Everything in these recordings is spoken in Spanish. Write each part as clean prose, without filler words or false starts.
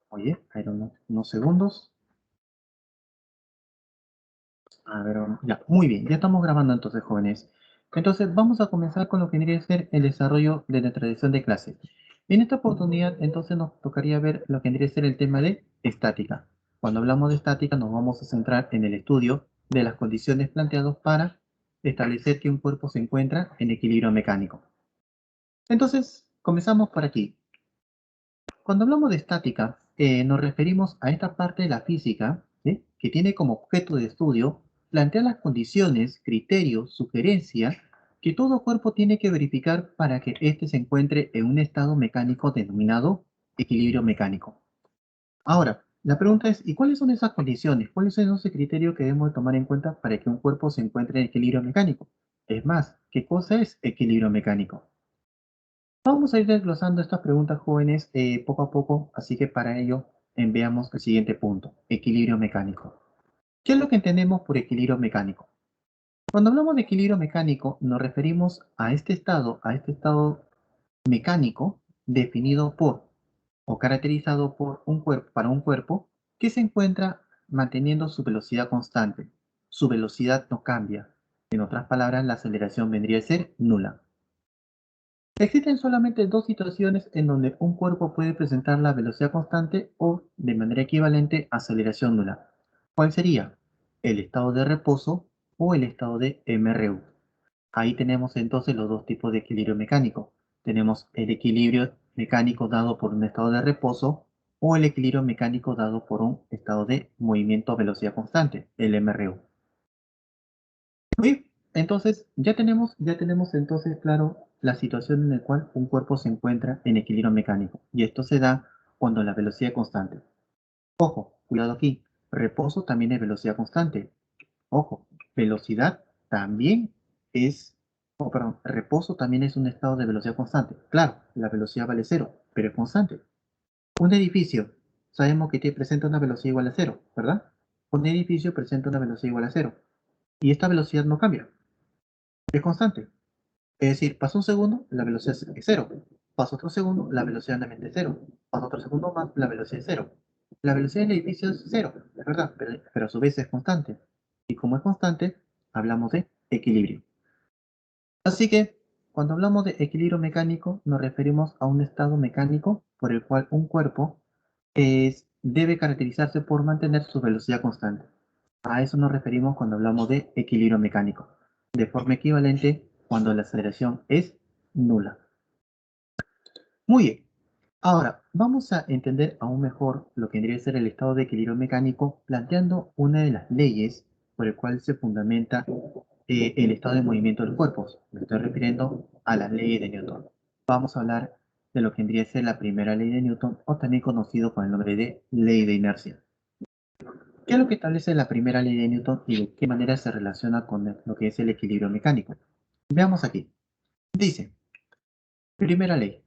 Oye, a ver, unos segundos. A ver, ya, muy bien, ya estamos grabando entonces, jóvenes. Entonces, vamos a comenzar con lo que vendría a ser el desarrollo de la tradición de clase. En esta oportunidad, entonces, nos tocaría ver lo que vendría a ser el tema de estática. Cuando hablamos de estática, nos vamos a centrar en el estudio de las condiciones planteadas para establecer que un cuerpo se encuentra en equilibrio mecánico. Entonces, comenzamos por aquí. Cuando hablamos de estática, nos referimos a esta parte de la física, ¿sí?, que tiene como objeto de estudio plantear las condiciones, criterios, sugerencias que todo cuerpo tiene que verificar para que éste se encuentre en un estado mecánico denominado equilibrio mecánico. Ahora, la pregunta es, ¿y cuáles son esas condiciones? ¿Cuáles son esos criterios que debemos tomar en cuenta para que un cuerpo se encuentre en equilibrio mecánico? Es más, ¿qué cosa es equilibrio mecánico? Vamos a ir desglosando estas preguntas, jóvenes, poco a poco, así que para ello veamos el siguiente punto, equilibrio mecánico. ¿Qué es lo que entendemos por equilibrio mecánico? Cuando hablamos de equilibrio mecánico, nos referimos a este estado mecánico definido por o caracterizado por un cuerpo, para un cuerpo que se encuentra manteniendo su velocidad constante. Su velocidad no cambia. En otras palabras, la aceleración vendría a ser nula. Existen solamente dos situaciones en donde un cuerpo puede presentar la velocidad constante o, de manera equivalente, aceleración nula. ¿Cuál sería? El estado de reposo o el estado de MRU. Ahí tenemos entonces los dos tipos de equilibrio mecánico. Tenemos el equilibrio mecánico dado por un estado de reposo o el equilibrio mecánico dado por un estado de movimiento a velocidad constante, el MRU. Muy entonces ya tenemos entonces claro la situación en la cual un cuerpo se encuentra en equilibrio mecánico. Y esto se da cuando la velocidad es constante. Ojo, cuidado aquí. Reposo también es velocidad constante. Ojo, velocidad también es, perdón, reposo también es un estado de velocidad constante. Claro, la velocidad vale cero, pero es constante. Un edificio, sabemos que presenta una velocidad igual a cero, ¿verdad? Un edificio presenta una velocidad igual a cero. Y esta velocidad no cambia, es constante. Es decir, pasa un segundo, la velocidad es cero. Pasa otro segundo, la velocidad también es cero. Pasa otro segundo más, la velocidad es cero. La velocidad del edificio es cero, es verdad, pero a su vez es constante. Y como es constante, hablamos de equilibrio. Así que, cuando hablamos de equilibrio mecánico, nos referimos a un estado mecánico por el cual un cuerpo debe caracterizarse por mantener su velocidad constante. A eso nos referimos cuando hablamos de equilibrio mecánico. De forma equivalente, cuando la aceleración es nula. Muy bien. Ahora, vamos a entender aún mejor lo que vendría a ser el estado de equilibrio mecánico, planteando una de las leyes por el cual se fundamenta el estado de movimiento del cuerpo. Me estoy refiriendo a las leyes de Newton. Vamos a hablar de lo que vendría a ser la primera ley de Newton, o también conocido con el nombre de ley de inercia. ¿Qué es lo que establece la primera ley de Newton y de qué manera se relaciona con lo que es el equilibrio mecánico? Veamos aquí. Dice, primera ley,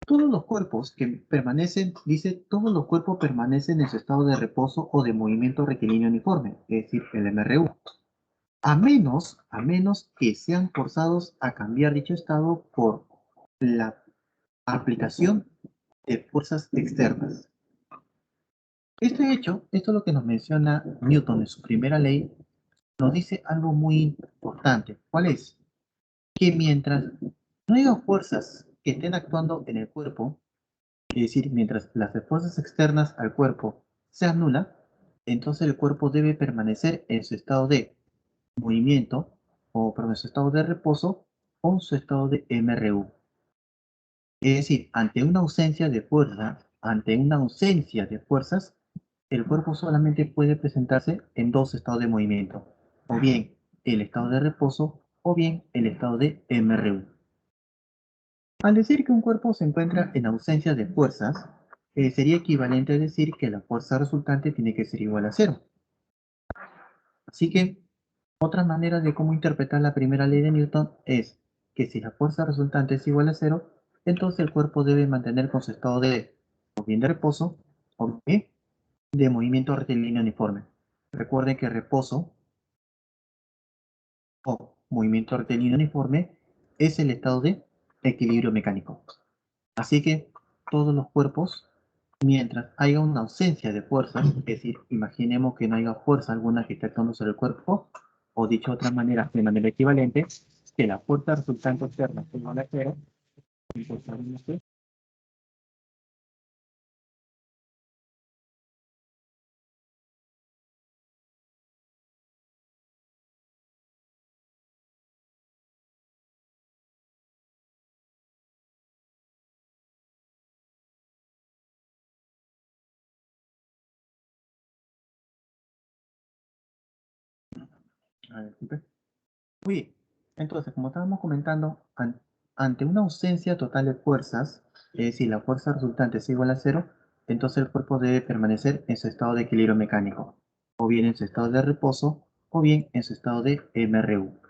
todos los cuerpos que permanecen, dice, todos los cuerpos permanecen en su estado de reposo o de movimiento rectilíneo uniforme, es decir, el MRU, a menos que sean forzados a cambiar dicho estado por la aplicación de fuerzas externas. Este hecho, esto es lo que nos menciona Newton en su primera ley, nos dice algo muy importante. ¿Cuál es? Que mientras no haya fuerzas que estén actuando en el cuerpo, es decir, mientras las fuerzas externas al cuerpo sean nulas, entonces el cuerpo debe permanecer en su estado de movimiento, o perdón, en su estado de reposo o en su estado de MRU. Es decir, ante una ausencia de fuerzas, el cuerpo solamente puede presentarse en dos estados de movimiento, o bien el estado de reposo o bien el estado de MRU. Al decir que un cuerpo se encuentra en ausencia de fuerzas, sería equivalente a decir que la fuerza resultante tiene que ser igual a cero. Así que, otra manera de cómo interpretar la primera ley de Newton es que si la fuerza resultante es igual a cero, entonces el cuerpo debe mantener con su estado de o bien de reposo o bien de movimiento rectilíneo uniforme. Recuerden que reposo o movimiento rectilíneo uniforme es el estado de equilibrio mecánico. Así que todos los cuerpos mientras haya una ausencia de fuerzas, es decir, imaginemos que no haya fuerza alguna que esté actuando sobre el cuerpo, o dicho de otra manera, de manera equivalente, que la fuerza resultante externa sea igual a cero, a ver, disculpe. Muy bien. Entonces, como estábamos comentando, ante una ausencia total de fuerzas, es decir, la fuerza resultante es igual a cero, entonces el cuerpo debe permanecer en su estado de equilibrio mecánico, o bien en su estado de reposo, o bien en su estado de MRU.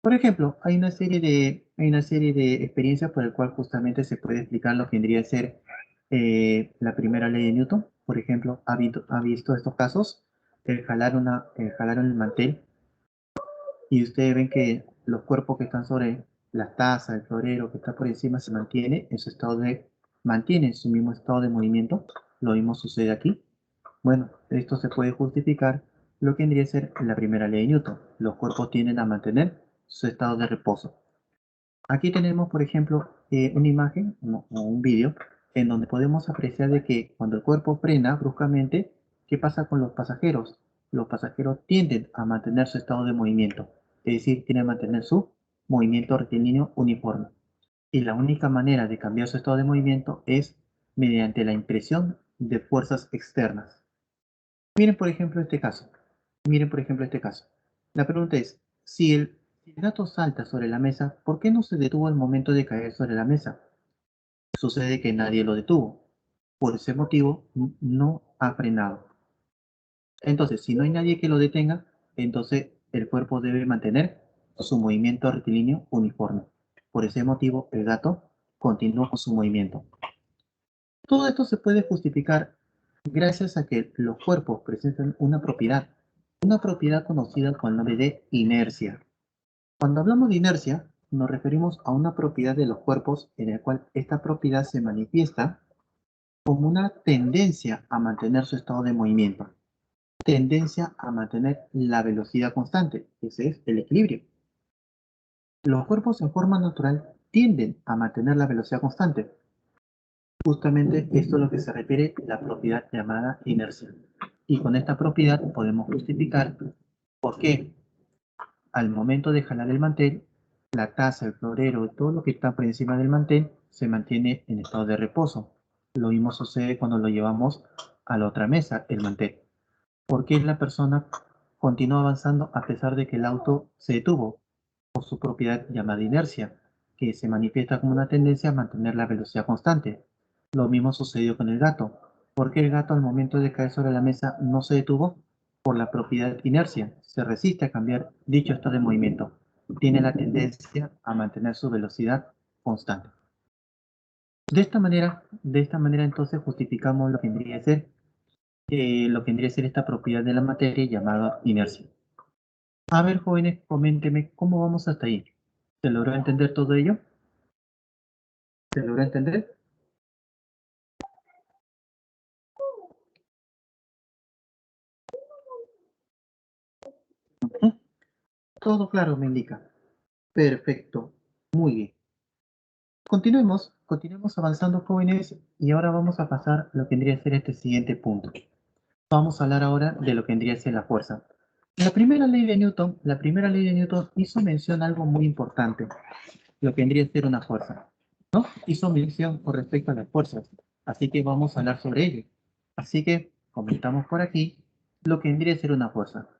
Por ejemplo, hay una serie de experiencias por el cual justamente se puede explicar lo que vendría a ser la primera ley de Newton. Por ejemplo, ha visto estos casos, el jalar el mantel y ustedes ven que los cuerpos que están sobre la taza, el florero que está por encima se mantiene en su mantiene su mismo estado de movimiento. Lo mismo sucede aquí. Bueno, esto se puede justificar lo que vendría a ser la primera ley de Newton. Los cuerpos tienden a mantener su estado de reposo. Aquí tenemos, por ejemplo, una imagen o un vídeo en donde podemos apreciar de que cuando el cuerpo frena bruscamente, ¿qué pasa con los pasajeros? Los pasajeros tienden a mantener su estado de movimiento, es decir, tienden a mantener su movimiento rectilíneo uniforme. Y la única manera de cambiar su estado de movimiento es mediante la impresión de fuerzas externas. Miren, por ejemplo, este caso. Miren, por ejemplo, este caso. La pregunta es, si el gato salta sobre la mesa, ¿por qué no se detuvo al momento de caer sobre la mesa? Sucede que nadie lo detuvo. Por ese motivo, no ha frenado. Entonces, si no hay nadie que lo detenga, entonces el cuerpo debe mantener su movimiento rectilíneo uniforme. Por ese motivo, el gato continúa con su movimiento. Todo esto se puede justificar gracias a que los cuerpos presentan una propiedad conocida con el nombre de inercia. Cuando hablamos de inercia, nos referimos a una propiedad de los cuerpos en el cual esta propiedad se manifiesta como una tendencia a mantener su estado de movimiento, tendencia a mantener la velocidad constante, ese es el equilibrio. Los cuerpos en forma natural tienden a mantener la velocidad constante. Justamente esto es lo que se refiere a la propiedad llamada inercia. Y con esta propiedad podemos justificar por qué al momento de jalar el mantel, la taza, el florero, todo lo que está por encima del mantel se mantiene en estado de reposo. Lo mismo sucede cuando lo llevamos a la otra mesa, el mantel. ¿Por qué la persona continúa avanzando a pesar de que el auto se detuvo? Por su propiedad llamada inercia, que se manifiesta como una tendencia a mantener la velocidad constante. Lo mismo sucedió con el gato. ¿Por qué el gato al momento de caer sobre la mesa no se detuvo? Por la propiedad inercia. Se resiste a cambiar dicho estado de movimiento. Tiene la tendencia a mantener su velocidad constante. De esta manera entonces justificamos lo que vendría a ser esta propiedad de la materia llamada inercia. A ver, jóvenes, coméntenme cómo vamos hasta ahí. ¿Se logró entender todo ello? ¿Se logró entender? Ujú. Todo claro, me indica. Perfecto. Muy bien. Continuemos avanzando, jóvenes, y ahora vamos a pasar a lo que vendría a ser este siguiente punto. Vamos a hablar ahora de lo que vendría a ser la fuerza. La primera ley de Newton hizo mención a algo muy importante, lo que vendría a ser una fuerza, ¿no? Hizo mención con respecto a las fuerzas, así que vamos a hablar sobre ello. Así que comentamos por aquí lo que vendría a ser una fuerza.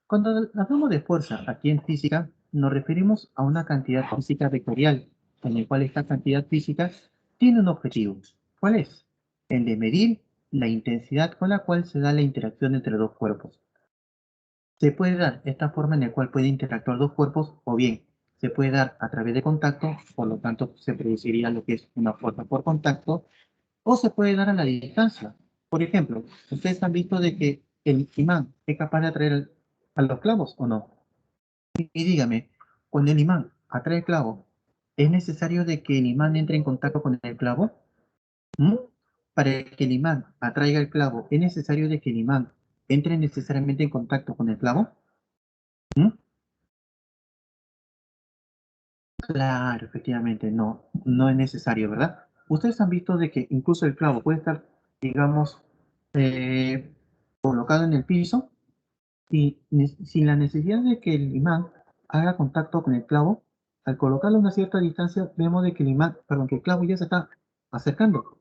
Cuando hablamos de fuerza aquí en física, nos referimos a una cantidad física vectorial, en el cual esta cantidad física tiene un objetivo. ¿Cuál es? El de medir la intensidad con la cual se da la interacción entre dos cuerpos. Se puede dar esta forma en la cual pueden interactuar dos cuerpos, o bien se puede dar a través de contacto, por lo tanto se produciría lo que es una fuerza por contacto, o se puede dar a la distancia. Por ejemplo, ustedes han visto de que el imán es capaz de atraer a los clavos o no. Y dígame, cuando el imán atrae el clavo, ¿es necesario de que el imán entre en contacto con el clavo? ¿Mm? Para que el imán atraiga el clavo, ¿es necesario de que el imán entre necesariamente en contacto con el clavo? ¿Mm? Claro, efectivamente, no, no es necesario, ¿verdad? Ustedes han visto de que incluso el clavo puede estar, digamos, eh, colocado en el piso y sin la necesidad de que el imán haga contacto con el clavo. Al colocarlo a una cierta distancia, vemos de que el imán, perdón, que el clavo ya se está acercando.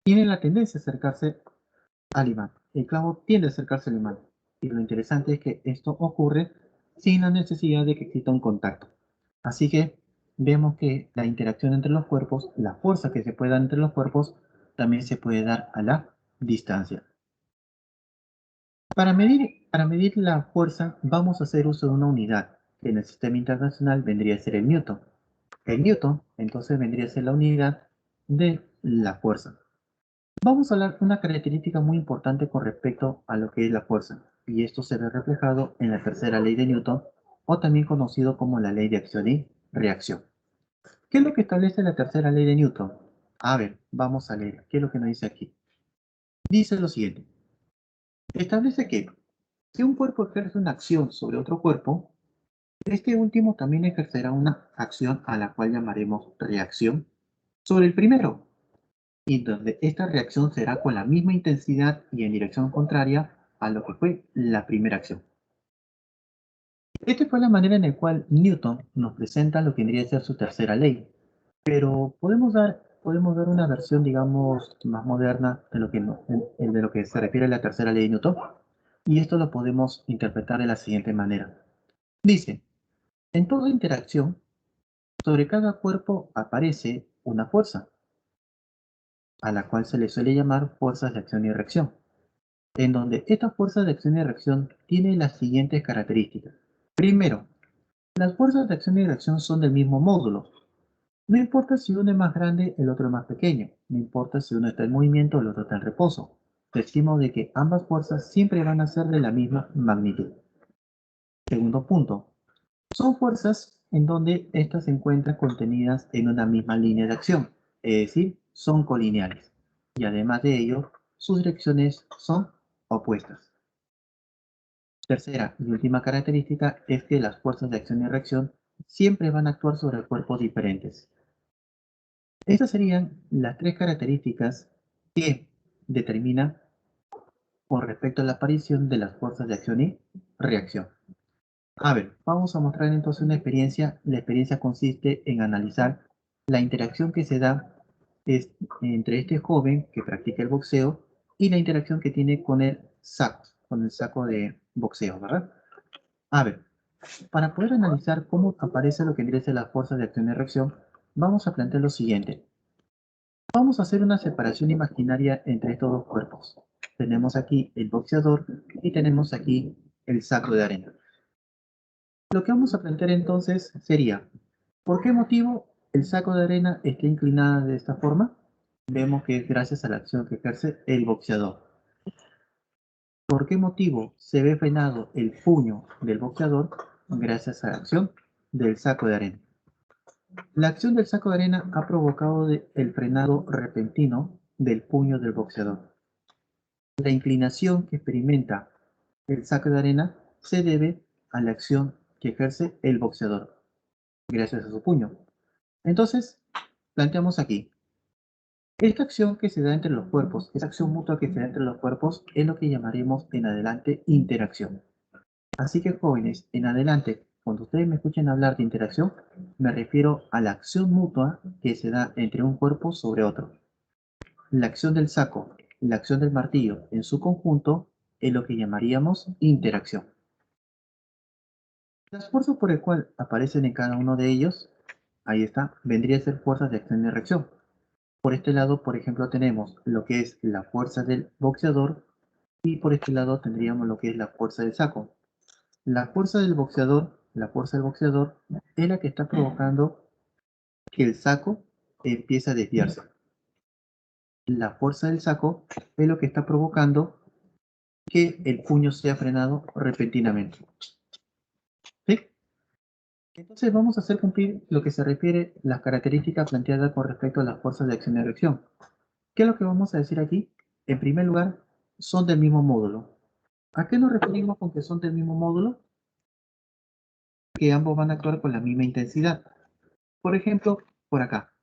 Tiene la tendencia a acercarse al imán. El clavo tiende a acercarse al imán. Y lo interesante es que esto ocurre sin la necesidad de que exista un contacto. Así que vemos que la interacción entre los cuerpos, la fuerza que se puede dar entre los cuerpos, también se puede dar a la distancia. Para medir la fuerza vamos a hacer uso de una unidad, que en el sistema internacional vendría a ser el newton. El newton entonces vendría a ser la unidad de la fuerza. Vamos a hablar de una característica muy importante con respecto a lo que es la fuerza, y esto se ve reflejado en la tercera ley de Newton, o también conocido como la ley de acción y reacción. ¿Qué es lo que establece la tercera ley de Newton? A ver, vamos a leer. ¿Qué es lo que nos dice aquí? Dice lo siguiente. Establece que si un cuerpo ejerce una acción sobre otro cuerpo, este último también ejercerá una acción a la cual llamaremos reacción sobre el primero, y donde esta reacción será con la misma intensidad y en dirección contraria a lo que fue la primera acción. Esta fue la manera en la cual Newton nos presenta lo que vendría a ser su tercera ley, pero podemos dar una versión, digamos, más moderna de lo que, de lo que se refiere a la tercera ley de Newton, y esto lo podemos interpretar de la siguiente manera. Dice, en toda interacción, sobre cada cuerpo aparece una fuerza, a la cual se le suele llamar fuerzas de acción y reacción, en donde estas fuerzas de acción y reacción tienen las siguientes características. Primero, las fuerzas de acción y reacción son del mismo módulo. No importa si uno es más grande, el otro es más pequeño. No importa si uno está en movimiento, el otro está en reposo. Decimos de que ambas fuerzas siempre van a ser de la misma magnitud. Segundo punto, son fuerzas en donde estas se encuentran contenidas en una misma línea de acción, es decir, son colineales. Y además de ello, sus direcciones son opuestas. Tercera y última característica es que las fuerzas de acción y reacción siempre van a actuar sobre cuerpos diferentes. Estas serían las tres características que determinan con respecto a la aparición de las fuerzas de acción y reacción. A ver, vamos a mostrar entonces una experiencia. La experiencia consiste en analizar la interacción que se da entre este joven que practica el boxeo y la interacción que tiene con el saco de boxeo, ¿verdad? A ver, para poder analizar cómo aparece lo que merece las fuerzas de acción y reacción, vamos a plantear lo siguiente. Vamos a hacer una separación imaginaria entre estos dos cuerpos. Tenemos aquí el boxeador y tenemos aquí el saco de arena. Lo que vamos a plantear entonces sería, ¿por qué motivo el saco de arena está inclinada de esta forma? Vemos que es gracias a la acción que ejerce el boxeador. ¿Por qué motivo se ve frenado el puño del boxeador? Gracias a la acción del saco de arena. La acción del saco de arena ha provocado el frenado repentino del puño del boxeador. La inclinación que experimenta el saco de arena se debe a la acción que ejerce el boxeador, gracias a su puño. Entonces, planteamos aquí, esta acción que se da entre los cuerpos, esa acción mutua que se da entre los cuerpos, es lo que llamaremos en adelante interacción. Así que jóvenes, en adelante, cuando ustedes me escuchen hablar de interacción, me refiero a la acción mutua que se da entre un cuerpo sobre otro. La acción del saco, la acción del martillo en su conjunto es lo que llamaríamos interacción. Las fuerzas por el cual aparecen en cada uno de ellos, ahí está, vendría a ser fuerzas de acción y reacción. Por este lado, por ejemplo, tenemos lo que es la fuerza del boxeador y por este lado tendríamos lo que es la fuerza del saco. La fuerza del boxeador es la que está provocando que el saco empiece a desviarse. La fuerza del saco es lo que está provocando que el puño sea frenado repentinamente. ¿Sí? Entonces vamos a hacer cumplir lo que se refiere las características planteadas con respecto a las fuerzas de acción y reacción. ¿Qué es lo que vamos a decir aquí? En primer lugar, son del mismo módulo. ¿A qué nos referimos con que son del mismo módulo? Que ambos van a actuar con la misma intensidad. Por ejemplo, por acá.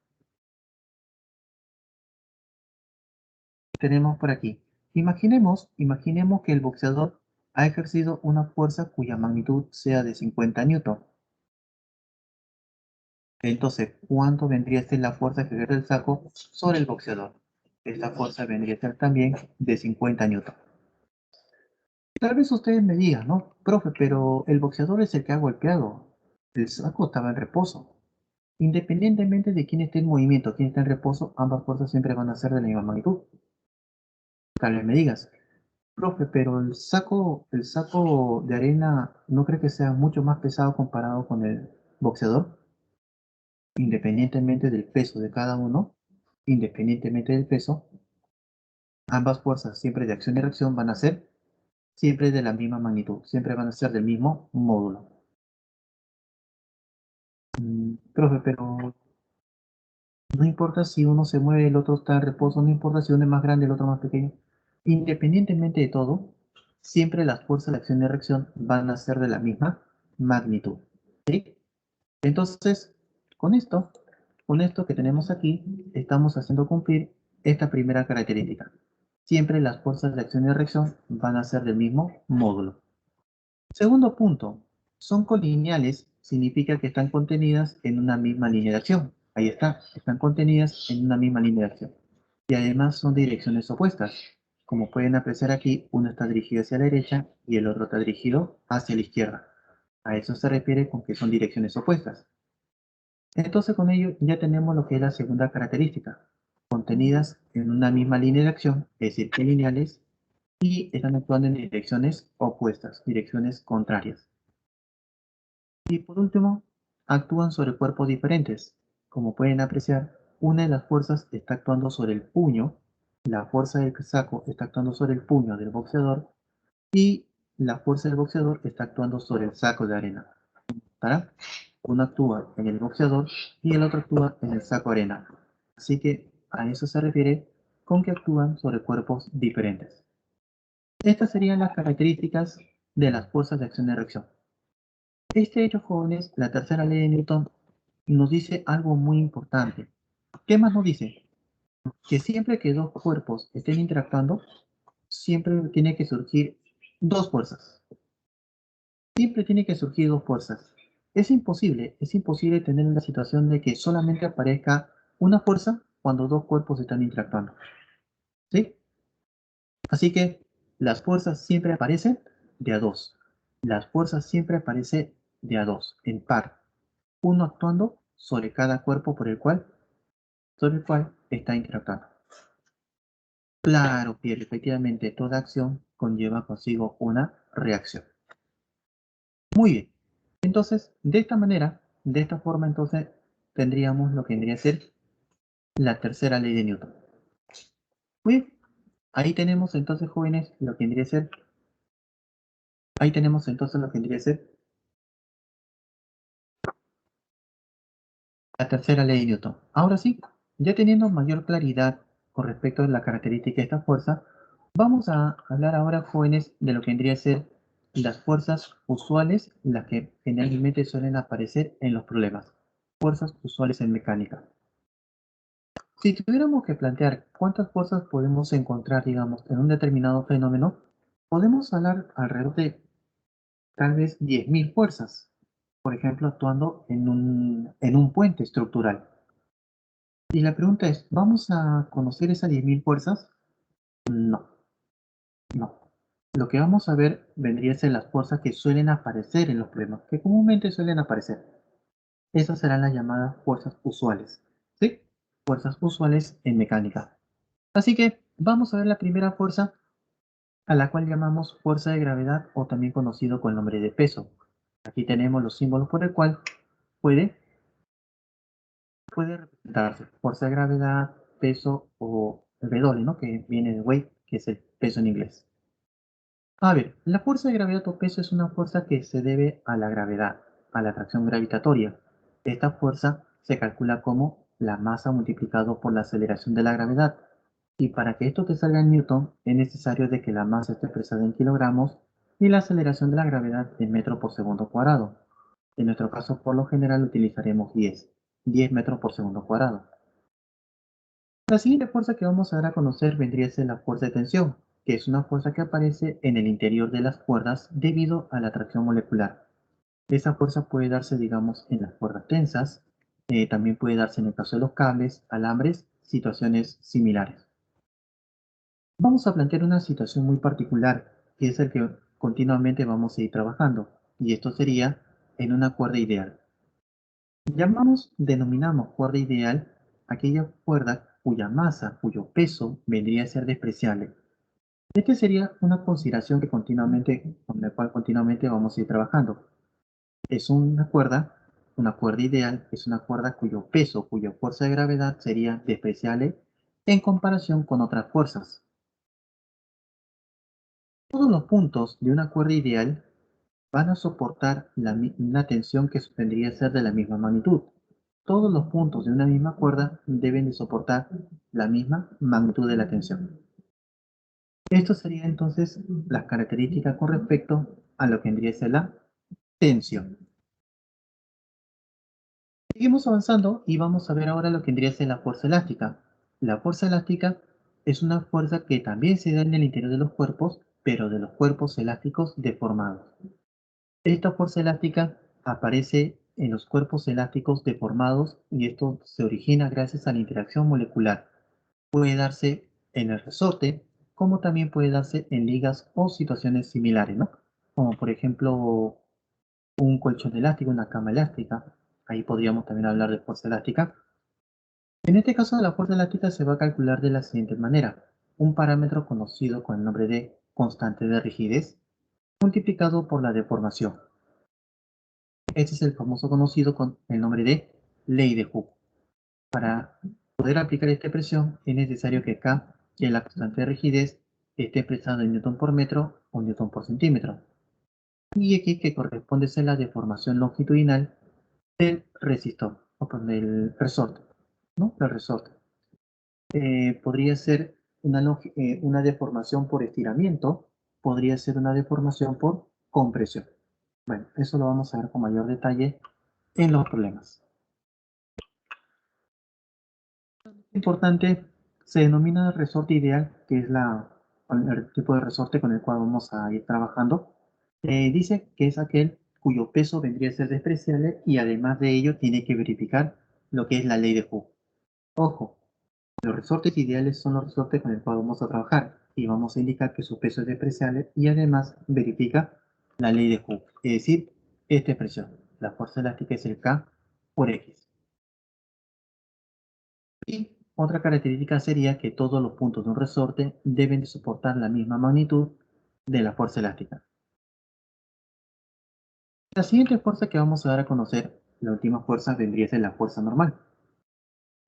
Tenemos por aquí. Imaginemos que el boxeador ha ejercido una fuerza cuya magnitud sea de 50 newton. Entonces, ¿cuánto vendría a ser la fuerza que ejerce el saco sobre el boxeador? Esta fuerza vendría a ser también de 50 newton. Tal vez ustedes me digan, ¿no? Profe, pero el boxeador es el que ha golpeado. El saco estaba en reposo. Independientemente de quién esté en movimiento, quién esté en reposo, ambas fuerzas siempre van a ser de la misma magnitud. Tal vez me digas, profe, pero el saco de arena no cree que sea mucho más pesado comparado con el boxeador. Independientemente del peso de cada uno, independientemente del peso, ambas fuerzas siempre de acción y reacción van a ser siempre de la misma magnitud, siempre van a ser del mismo módulo. Profe, pero no importa si uno se mueve, el otro está en reposo, no importa si uno es más grande, el otro más pequeño. Independientemente de todo, siempre las fuerzas de acción y reacción van a ser de la misma magnitud. ¿Sí? Entonces, con esto, con esto que tenemos aquí, estamos haciendo cumplir esta primera característica. Siempre las fuerzas de acción y reacción van a ser del mismo módulo. Segundo punto, son colineales, significa que están contenidas en una misma línea de acción. Ahí está, están contenidas en una misma línea de acción. Y además son de direcciones opuestas. Como pueden apreciar aquí, uno está dirigido hacia la derecha y el otro está dirigido hacia la izquierda. A eso se refiere con que son direcciones opuestas. Entonces con ello ya tenemos lo que es la segunda característica, contenidas en una misma línea de acción, es decir, que lineales, y están actuando en direcciones opuestas, direcciones contrarias. Y por último, actúan sobre cuerpos diferentes. Como pueden apreciar, una de las fuerzas está actuando sobre el puño, la fuerza del saco está actuando sobre el puño del boxeador y la fuerza del boxeador está actuando sobre el saco de arena. ¿Para? Uno actúa en el boxeador y el otro actúa en el saco de arena. Así que a eso se refiere con que actúan sobre cuerpos diferentes. Estas serían las características de las fuerzas de acción y reacción. Este hecho, jóvenes, la tercera ley de Newton, nos dice algo muy importante. ¿Qué más nos dice? Que siempre que dos cuerpos estén interactuando, siempre tiene que surgir dos fuerzas. Siempre tiene que surgir dos fuerzas. Es imposible tener una situación de que solamente aparezca una fuerza cuando dos cuerpos están interactuando. ¿Sí? Así que las fuerzas siempre aparecen de a dos. Las fuerzas siempre aparecen de a dos, en par. Uno actuando sobre cada cuerpo sobre el cual está interactuando. Claro, Pierre, efectivamente, toda acción conlleva consigo una reacción. Muy bien. Entonces, de esta manera, de esta forma, entonces, tendríamos lo que vendría a ser la tercera ley de Newton. Muy bien. Ahí tenemos entonces, jóvenes, lo que vendría a ser, ahí tenemos entonces lo que vendría a ser la tercera ley de Newton. Ahora sí, ya teniendo mayor claridad con respecto a la característica de esta fuerza, vamos a hablar ahora, jóvenes, de lo que vendría a ser las fuerzas usuales, las que generalmente suelen aparecer en los problemas. Fuerzas usuales en mecánica. Si tuviéramos que plantear cuántas fuerzas podemos encontrar, digamos, en un determinado fenómeno, podemos hablar alrededor de tal vez 10.000 fuerzas, por ejemplo, actuando en un puente estructural. Y la pregunta es, ¿vamos a conocer esas 10.000 fuerzas? No, no. Lo que vamos a ver vendría a ser las fuerzas que suelen aparecer en los problemas, que comúnmente suelen aparecer. Esas serán las llamadas fuerzas usuales. ¿Sí? Fuerzas usuales en mecánica. Así que vamos a ver la primera fuerza, a la cual llamamos fuerza de gravedad o también conocido con el nombre de peso. Aquí tenemos los símbolos por el cual puede, puede representarse fuerza de gravedad, peso o el W, ¿no? Que viene de weight, que es el peso en inglés. A ver, la fuerza de gravedad o peso es una fuerza que se debe a la gravedad, a la atracción gravitatoria. Esta fuerza se calcula como la masa multiplicado por la aceleración de la gravedad. Y para que esto te salga en Newton, es necesario de que la masa esté expresada en kilogramos y la aceleración de la gravedad en metros por segundo cuadrado. En nuestro caso, por lo general, utilizaremos 10 metros por segundo cuadrado. La siguiente fuerza que vamos a dar a conocer vendría a ser la fuerza de tensión, que es una fuerza que aparece en el interior de las cuerdas debido a la atracción molecular. Esa fuerza puede darse, digamos, en las cuerdas tensas, también puede darse en el caso de los cables, alambres, situaciones similares. Vamos a plantear una situación muy particular, que es el que continuamente vamos a ir trabajando, y esto sería en una cuerda ideal. Denominamos cuerda ideal aquella cuerda cuya masa, cuyo peso vendría a ser despreciable. Esta sería una consideración con la cual continuamente vamos a ir trabajando. Es una cuerda ideal es una cuerda cuyo peso, cuya fuerza de gravedad sería despreciable en comparación con otras fuerzas. Todos los puntos de una cuerda ideal van a soportar una tensión que vendría a ser de la misma magnitud. Todos los puntos de una misma cuerda deben de soportar la misma magnitud de la tensión. Esto sería entonces las características con respecto a lo que vendría a ser la tensión. Seguimos avanzando y vamos a ver ahora lo que vendría a ser la fuerza elástica. La fuerza elástica es una fuerza que también se da en el interior de los cuerpos, pero de los cuerpos elásticos deformados. Esta fuerza elástica aparece en los cuerpos elásticos deformados y esto se origina gracias a la interacción molecular. Puede darse en el resorte, como también puede darse en ligas o situaciones similares, ¿no? Como por ejemplo un colchón elástico, una cama elástica. Ahí podríamos también hablar de fuerza elástica. En este caso, la fuerza elástica se va a calcular de la siguiente manera. Un parámetro conocido con el nombre de constante de rigidez multiplicado por la deformación. Este es el famoso conocido con el nombre de ley de Hooke. Para poder aplicar esta expresión es necesario que K, que es la constante de rigidez, esté expresado en newton por metro o newton por centímetro. Y X que corresponde a la deformación longitudinal del resistor, o del resorte, ¿no? Del resorte. Podría ser una deformación por estiramiento, podría ser una deformación por compresión. Bueno, eso lo vamos a ver con mayor detalle en los problemas. Importante, se denomina resorte ideal, que es el tipo de resorte con el cual vamos a ir trabajando. Dice que es aquel cuyo peso vendría a ser despreciable y además de ello tiene que verificar lo que es la ley de Hooke. Ojo, los resortes ideales son los resortes con el cual vamos a trabajar y vamos a indicar que su peso es despreciable y además verifica la ley de Hooke, es decir, esta expresión. La fuerza elástica es el K por X. Y otra característica sería que todos los puntos de un resorte deben de soportar la misma magnitud de la fuerza elástica. La siguiente fuerza que vamos a dar a conocer, la última fuerza, vendría a ser la fuerza normal.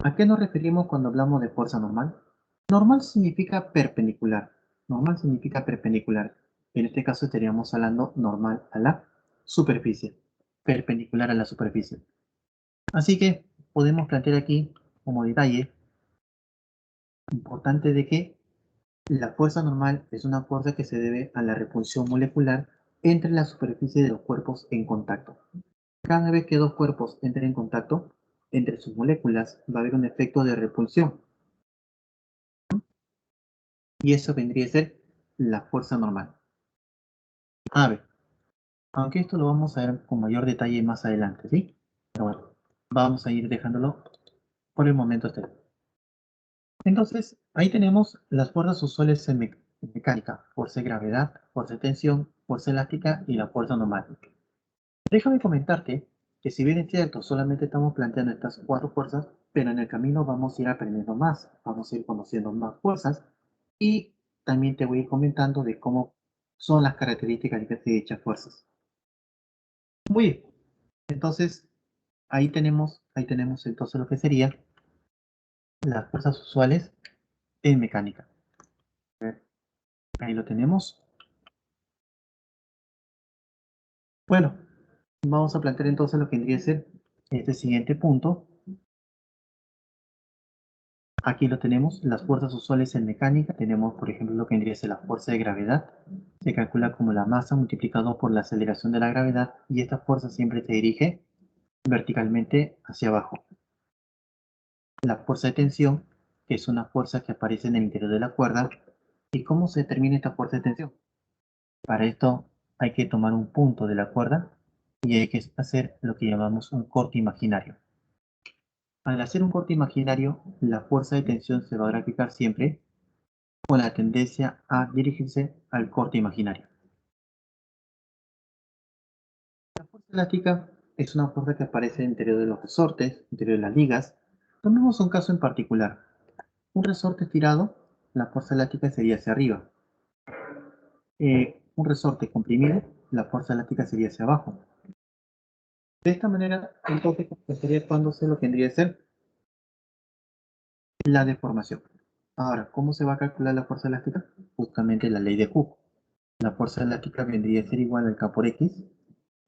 ¿A qué nos referimos cuando hablamos de fuerza normal? Normal significa perpendicular. Normal significa perpendicular. En este caso estaríamos hablando normal a la superficie. Perpendicular a la superficie. Así que podemos plantear aquí como detalle importante de que la fuerza normal es una fuerza que se debe a la repulsión molecular entre la superficie de los cuerpos en contacto. Cada vez que dos cuerpos entren en contacto entre sus moléculas va a haber un efecto de repulsión y eso vendría a ser la fuerza normal. A ver, aunque esto lo vamos a ver con mayor detalle más adelante, ¿sí? Pero bueno, vamos a ir dejándolo por el momento hasta ahí. Entonces, ahí tenemos las fuerzas usuales en mecánica: fuerza de gravedad, fuerza de tensión, fuerza elástica y la fuerza normal. Déjame comentarte que si bien es cierto, solamente estamos planteando estas cuatro fuerzas, pero en el camino vamos a ir aprendiendo más, vamos a ir conociendo más fuerzas y también te voy a ir comentando de cómo son las características de dichas fuerzas. Muy bien, entonces ahí tenemos entonces lo que sería las fuerzas usuales en mecánica. Ahí lo tenemos. Bueno, vamos a plantear entonces lo que vendría a ser este siguiente punto. Aquí lo tenemos, las fuerzas usuales en mecánica. Tenemos, por ejemplo, lo que vendría a ser la fuerza de gravedad. Se calcula como la masa multiplicado por la aceleración de la gravedad y esta fuerza siempre se dirige verticalmente hacia abajo. La fuerza de tensión, que es una fuerza que aparece en el interior de la cuerda. ¿Y cómo se determina esta fuerza de tensión? Para esto hay que tomar un punto de la cuerda y hay que hacer lo que llamamos un corte imaginario. Al hacer un corte imaginario, la fuerza de tensión se va a graficar siempre con la tendencia a dirigirse al corte imaginario. La fuerza elástica es una fuerza que aparece en el interior de los resortes, interior de las ligas. Tomemos un caso en particular. Un resorte estirado, la fuerza elástica sería hacia arriba. Un resorte comprimido, la fuerza elástica sería hacia abajo. De esta manera, entonces, estaría actuándose lo que tendría que ser la deformación. Ahora, ¿cómo se va a calcular la fuerza elástica? Justamente la ley de Hooke. La fuerza elástica vendría a ser igual al K por X,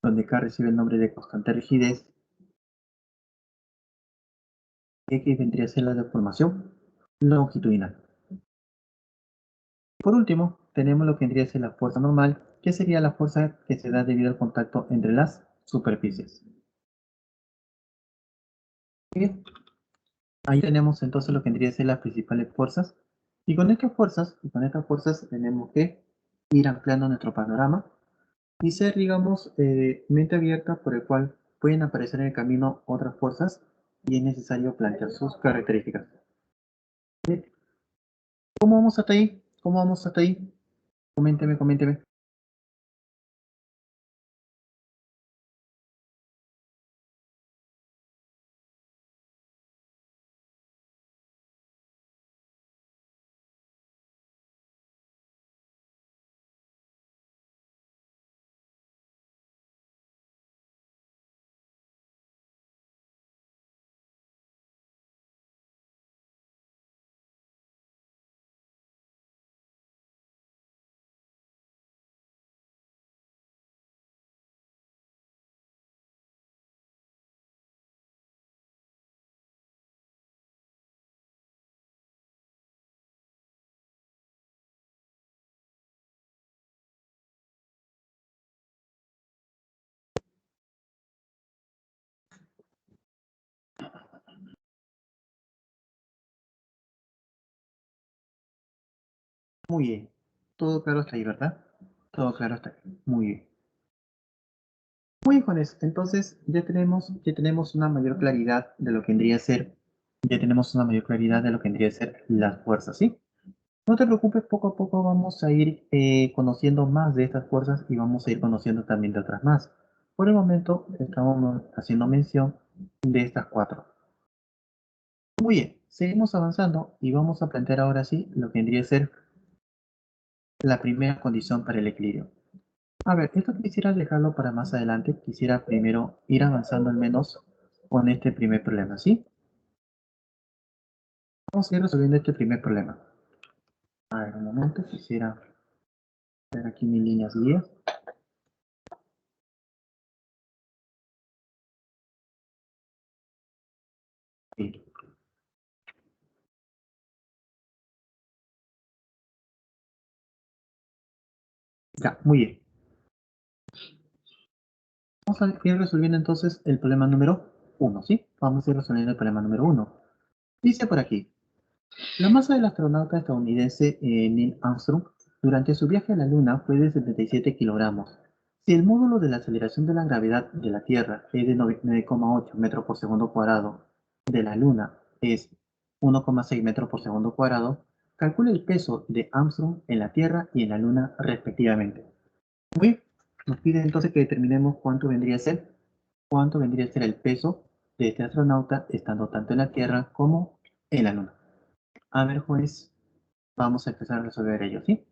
donde K recibe el nombre de constante de rigidez, y X vendría a ser la deformación longitudinal. Por último, tenemos lo que vendría a ser la fuerza normal, que sería la fuerza que se da debido al contacto entre las superficies. Bien, ahí tenemos entonces lo que vendría a ser las principales fuerzas, y con estas fuerzas tenemos que ir ampliando nuestro panorama y ser, digamos, mente abierta por el cual pueden aparecer en el camino otras fuerzas y es necesario plantear sus características. ¿Cómo vamos hasta ahí? ¿Cómo vamos hasta ahí? Coménteme, coménteme. Muy bien. Todo claro hasta ahí, ¿verdad? Todo claro hasta ahí. Muy bien. Muy bien, Juanes. Entonces ya tenemos una mayor claridad de lo que vendría a ser, ya tenemos una mayor claridad de lo que vendría a ser las fuerzas, ¿sí? No te preocupes, poco a poco vamos a ir conociendo más de estas fuerzas y vamos a ir conociendo también de otras más. Por el momento estamos haciendo mención de estas cuatro. Muy bien, seguimos avanzando y vamos a plantear ahora sí lo que vendría a ser la primera condición para el equilibrio. A ver, esto quisiera dejarlo para más adelante. Quisiera primero ir avanzando al menos con este primer problema, ¿sí? Vamos a ir resolviendo este primer problema. A ver, un momento, quisiera ver aquí mis líneas guías. Sí, ya, muy bien. Vamos a ir resolviendo entonces el problema número uno, ¿sí? Vamos a ir resolviendo el problema número uno. Dice por aquí, la masa del astronauta estadounidense Neil Armstrong durante su viaje a la Luna fue de 77 kilogramos. Si el módulo de la aceleración de la gravedad de la Tierra es de 9,8 metros por segundo cuadrado, de la Luna es 1,6 metros por segundo cuadrado, calcule el peso de Armstrong en la Tierra y en la Luna respectivamente. Muy bien, nos pide entonces que determinemos cuánto vendría a ser el peso de este astronauta estando tanto en la Tierra como en la Luna. A ver, juez, vamos a empezar a resolver ello, ¿sí?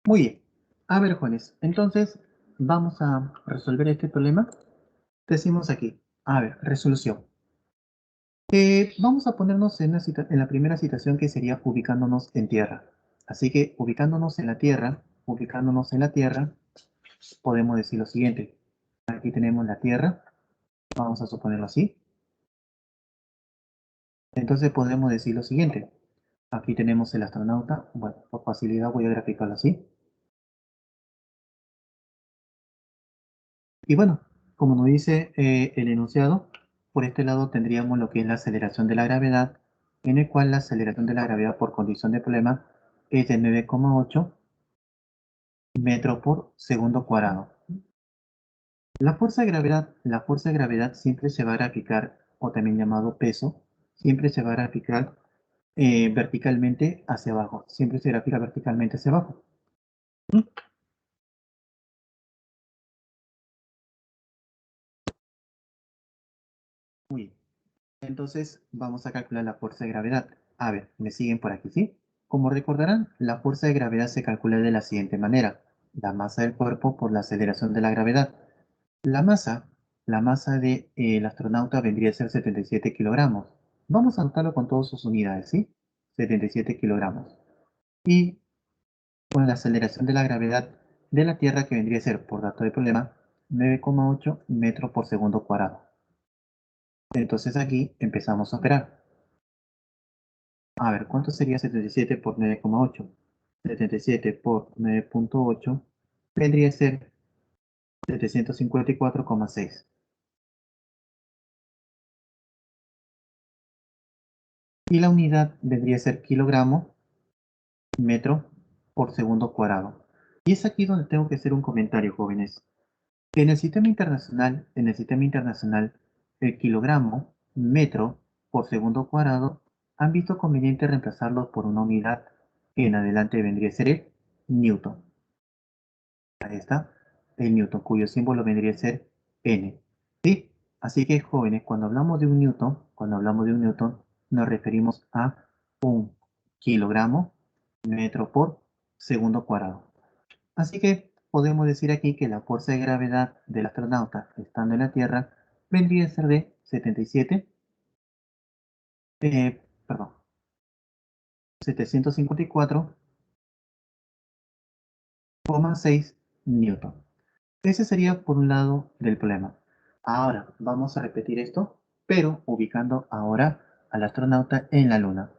Muy bien. A ver, Juanes, entonces vamos a resolver este problema. Decimos aquí, a ver, resolución. Vamos a ponernos en la primera situación que sería ubicándonos en tierra. Así que ubicándonos en la tierra, podemos decir lo siguiente. Aquí tenemos la tierra, vamos a suponerlo así. Entonces podemos decir lo siguiente. Aquí tenemos el astronauta. Bueno, por facilidad voy a graficarlo así. Y bueno, como nos dice el enunciado, por este lado tendríamos lo que es la aceleración de la gravedad, en el cual la aceleración de la gravedad por condición de problema es de 9,8 metros por segundo cuadrado. La fuerza de gravedad siempre se va a graficar, o también llamado peso, siempre se va a graficar verticalmente hacia abajo. Siempre se grafica verticalmente hacia abajo. Muy bien. Entonces vamos a calcular la fuerza de gravedad. A ver, me siguen por aquí, ¿sí? Como recordarán, la fuerza de gravedad se calcula de la siguiente manera. La masa del cuerpo por la aceleración de la gravedad. La masa, la masa del astronauta vendría a ser 77 kilogramos. Vamos a anotarlo con todas sus unidades, ¿sí? 77 kilogramos. Y con la aceleración de la gravedad de la Tierra, que vendría a ser, por dato de problema, 9,8 metros por segundo cuadrado. Entonces aquí empezamos a operar. A ver, ¿cuánto sería 77 por 9,8? 77 por 9,8 vendría a ser 754,6. Y la unidad vendría a ser kilogramo metro por segundo cuadrado. Y es aquí donde tengo que hacer un comentario, jóvenes. En el sistema internacional, el kilogramo metro por segundo cuadrado han visto conveniente reemplazarlo por una unidad que en adelante vendría a ser el newton. Ahí está, el newton, cuyo símbolo vendría a ser n. ¿Sí? Así que, jóvenes, cuando hablamos de un newton, nos referimos a un kilogramo metro por segundo cuadrado. Así que podemos decir aquí que la fuerza de gravedad del astronauta estando en la Tierra vendría a ser de 77, perdón, 754,6 newton. Ese sería por un lado del problema. Ahora vamos a repetir esto, pero ubicando ahora al astronauta en la Luna.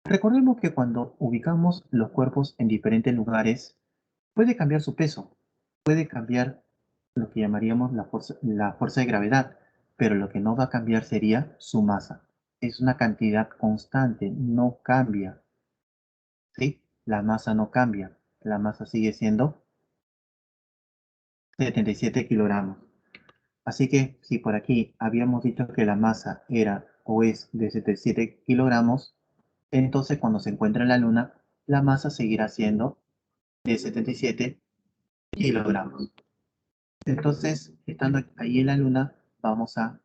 Recordemos que cuando ubicamos los cuerpos en diferentes lugares, puede cambiar su peso, puede cambiar lo que llamaríamos la fuerza de gravedad, pero lo que no va a cambiar sería su masa. Es una cantidad constante, no cambia, ¿sí? La masa no cambia, la masa sigue siendo 77 kilogramos. Así que si por aquí habíamos dicho que la masa era o es de 77 kilogramos, entonces cuando se encuentra en la Luna, la masa seguirá siendo de 77 kilogramos. Entonces, estando ahí en la Luna, vamos a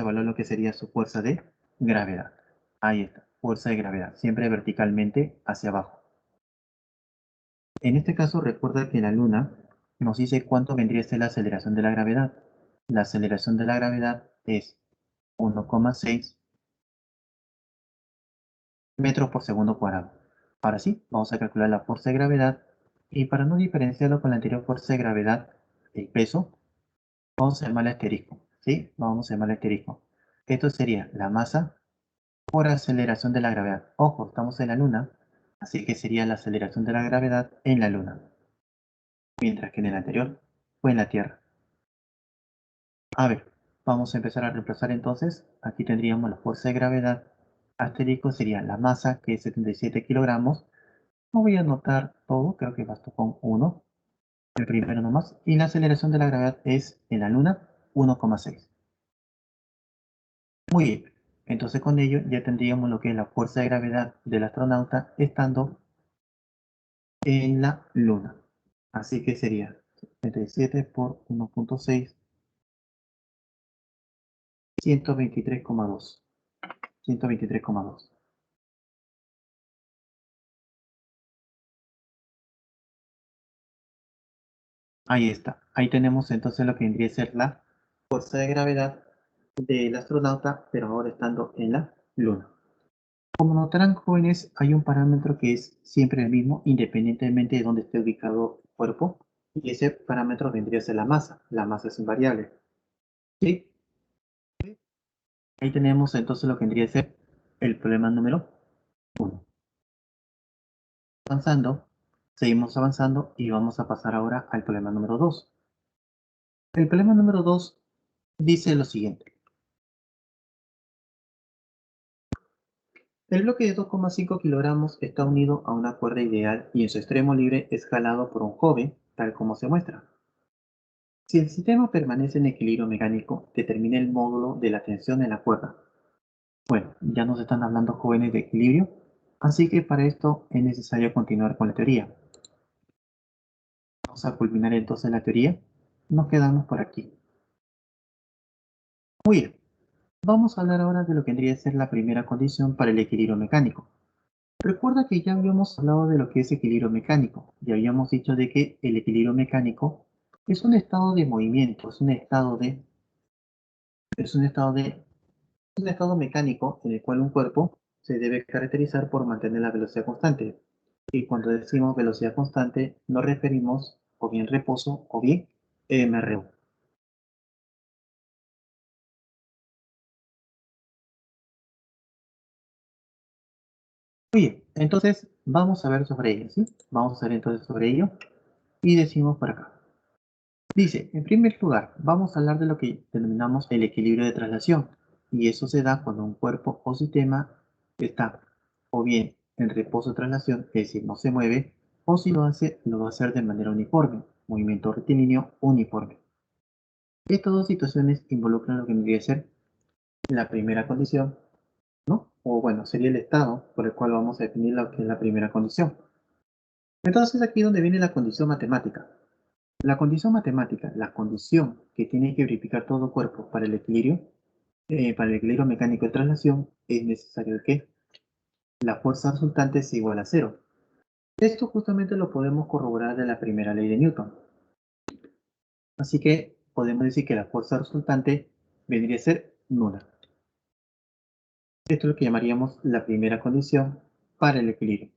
evaluar lo que sería su fuerza de gravedad. Ahí está, fuerza de gravedad, siempre verticalmente hacia abajo. En este caso, recuerda que la Luna nos dice cuánto vendría a ser la aceleración de la gravedad. La aceleración de la gravedad es 1,6 metros por segundo cuadrado. Ahora sí, vamos a calcular la fuerza de gravedad y para no diferenciarlo con la anterior fuerza de gravedad, el peso, vamos a llamarle asterisco, ¿sí? Vamos a llamarle asterisco. Esto sería la masa por aceleración de la gravedad. Ojo, estamos en la Luna, así que sería la aceleración de la gravedad en la Luna, mientras que en el anterior fue en la Tierra. A ver, vamos a empezar a reemplazar entonces. Aquí tendríamos la fuerza de gravedad. Asterisco sería la masa, que es 77 kilogramos. No voy a anotar todo, creo que basta con uno, el primero nomás. Y la aceleración de la gravedad es en la Luna 1,6. Muy bien, entonces con ello ya tendríamos lo que es la fuerza de gravedad del astronauta estando en la Luna. Así que sería 77 por 1,6, 123,2. 123,2. Ahí está. Ahí tenemos entonces lo que vendría a ser la fuerza de gravedad del astronauta, pero ahora estando en la Luna. Como notarán, jóvenes, hay un parámetro que es siempre el mismo, independientemente de dónde esté ubicado el cuerpo, y ese parámetro vendría a ser la masa. La masa es invariable. ¿Sí? Ahí tenemos entonces lo que vendría a ser el problema número uno. Avanzando, seguimos avanzando y vamos a pasar ahora al problema número 2. El problema número 2 dice lo siguiente. El bloque de 2,5 kilogramos está unido a una cuerda ideal y en su extremo libre es jalado por un joven, tal como se muestra. Si el sistema permanece en equilibrio mecánico, determina el módulo de la tensión en la cuerda. Bueno, ya nos están hablando jóvenes de equilibrio, así que para esto es necesario continuar con la teoría. Vamos a culminar entonces la teoría. Nos quedamos por aquí. Muy bien, vamos a hablar ahora de lo que vendría a ser la primera condición para el equilibrio mecánico. Recuerda que ya habíamos hablado de lo que es equilibrio mecánico y habíamos dicho de que el equilibrio mecánico es un estado de movimiento, es un estado de un estado mecánico en el cual un cuerpo se debe caracterizar por mantener la velocidad constante. Y cuando decimos velocidad constante, nos referimos o bien reposo o bien MRU. Muy bien, entonces vamos a ver sobre ello, ¿sí? Vamos a ver entonces sobre ello y decimos por acá. Dice, en primer lugar, vamos a hablar de lo que denominamos el equilibrio de traslación. Y eso se da cuando un cuerpo o sistema está o bien en reposo de traslación, es decir, no se mueve, o si lo hace, lo va a hacer de manera uniforme, movimiento rectilíneo uniforme. Estas dos situaciones involucran lo que vendría a ser la primera condición, ¿no? O bueno, sería el estado por el cual vamos a definir lo que es la primera condición. Entonces aquí es donde viene la condición matemática. La condición matemática, la condición que tiene que verificar todo cuerpo para el equilibrio mecánico de traslación, es necesario que la fuerza resultante sea igual a cero. Esto justamente lo podemos corroborar de la primera ley de Newton. Así que podemos decir que la fuerza resultante vendría a ser nula. Esto es lo que llamaríamos la primera condición para el equilibrio.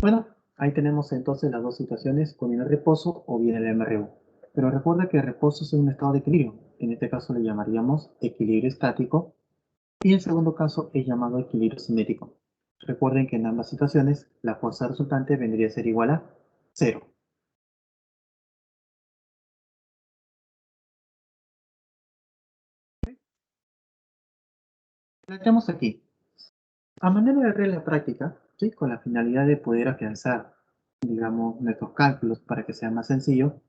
Bueno, ahí tenemos entonces las dos situaciones, con bien el reposo o bien el MRU. Pero recuerda que el reposo es un estado de equilibrio. En este caso le llamaríamos equilibrio estático y el segundo caso es llamado equilibrio cinético. Recuerden que en ambas situaciones la fuerza resultante vendría a ser igual a cero. Planteamos aquí, a manera de regla práctica, ¿sí? Con la finalidad de poder afianzar, digamos, nuestros cálculos para que sea más sencillo,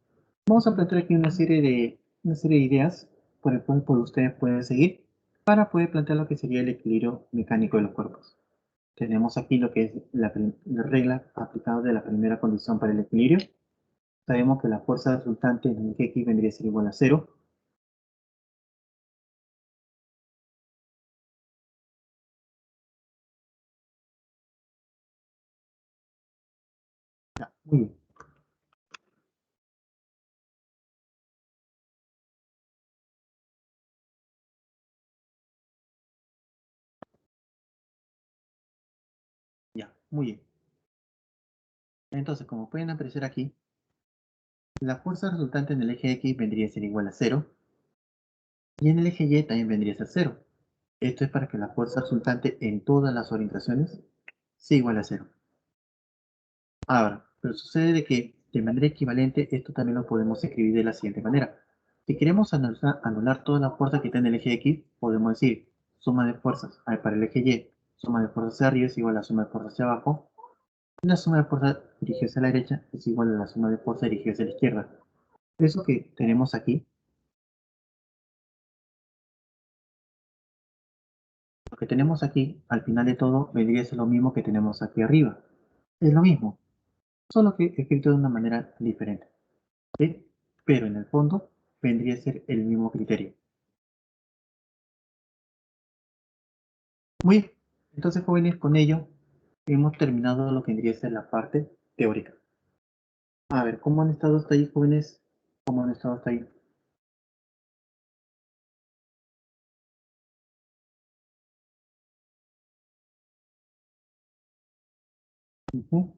vamos a plantear aquí una serie de ideas por el cual ustedes pueden seguir para poder plantear lo que sería el equilibrio mecánico de los cuerpos. Tenemos aquí lo que es la regla aplicada de la primera condición para el equilibrio. Sabemos que la fuerza resultante en el eje X vendría a ser igual a cero. Ya, muy bien, ya, muy bien. Entonces, como pueden apreciar aquí, la fuerza resultante en el eje X vendría a ser igual a cero y en el eje Y también vendría a ser cero. Esto es para que la fuerza resultante en todas las orientaciones sea igual a cero. Ahora, pero sucede de que de manera equivalente esto también lo podemos escribir de la siguiente manera. Si queremos anular toda la fuerza que está en el eje X, podemos decir suma de fuerzas para el eje Y, suma de fuerzas hacia arriba es igual a la suma de fuerzas hacia abajo, y la suma de fuerza dirigida hacia la derecha es igual a la suma de fuerza dirigida hacia la izquierda. Eso que tenemos aquí, lo que tenemos aquí, al final de todo, vendría a ser lo mismo que tenemos aquí arriba. Es lo mismo, solo que escrito de una manera diferente. ¿Sí? Pero en el fondo vendría a ser el mismo criterio. Muy bien, entonces jóvenes, con ello hemos terminado lo que vendría a ser la parte teórica. A ver, ¿cómo han estado hasta ahí, jóvenes? ¿Cómo han estado hasta ahí? Ujú.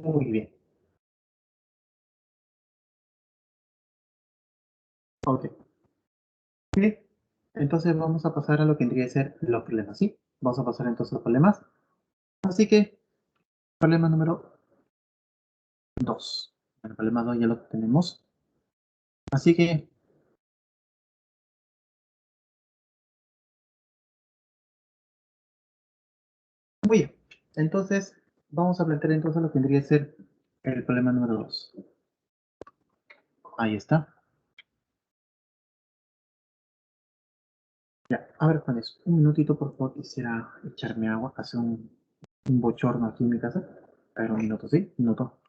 Muy bien. Ok. Bien. Entonces vamos a pasar a lo que tendría que ser los problemas, ¿sí? Vamos a pasar entonces a los problemas. Así que, problema número 2. El problema 2 ya lo tenemos. Así que, muy bien. Entonces, vamos a plantear entonces lo que tendría que ser el problema número 2. Ahí está. Ya, a ver, Juanes, un minutito por favor, quisiera echarme agua, hace un bochorno aquí en mi casa. A ver, un minuto, ¿sí? Un minuto.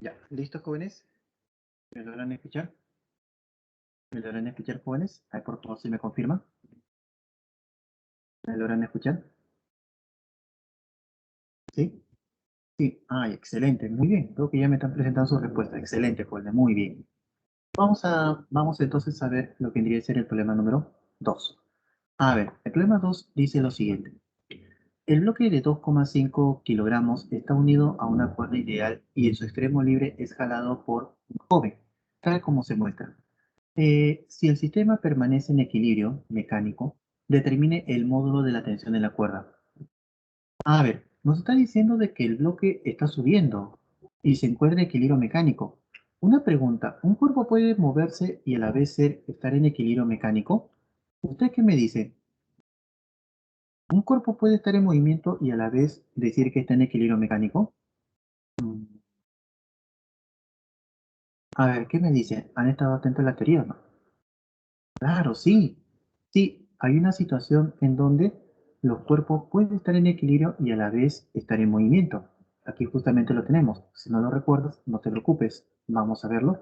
Ya, ¿listos, jóvenes? ¿Me logran escuchar? ¿Me logran escuchar, jóvenes? Ay, por favor, si me confirman. ¿Me logran escuchar? ¿Sí? Sí. Ay, excelente, muy bien. Creo que ya me están presentando sus respuestas. Excelente, jóvenes, muy bien. Vamos entonces a ver lo que tendría que ser el problema número 2. A ver, el problema 2 dice lo siguiente. El bloque de 2,5 kilogramos está unido a una cuerda ideal y en su extremo libre es jalado por un joven, tal como se muestra. Si el sistema permanece en equilibrio mecánico, determine el módulo de la tensión de la cuerda. A ver, nos está diciendo de que el bloque está subiendo y se encuentra en equilibrio mecánico. Una pregunta, ¿un cuerpo puede moverse y a la vez estar en equilibrio mecánico? ¿Usted qué me dice? ¿Un cuerpo puede estar en movimiento y a la vez decir que está en equilibrio mecánico? Mm, A ver, ¿qué me dice? ¿Han estado atentos a la teoría o no? Claro, sí. Sí, hay una situación en donde los cuerpos pueden estar en equilibrio y a la vez estar en movimiento. Aquí justamente lo tenemos. Si no lo recuerdas, no te preocupes. Vamos a verlo.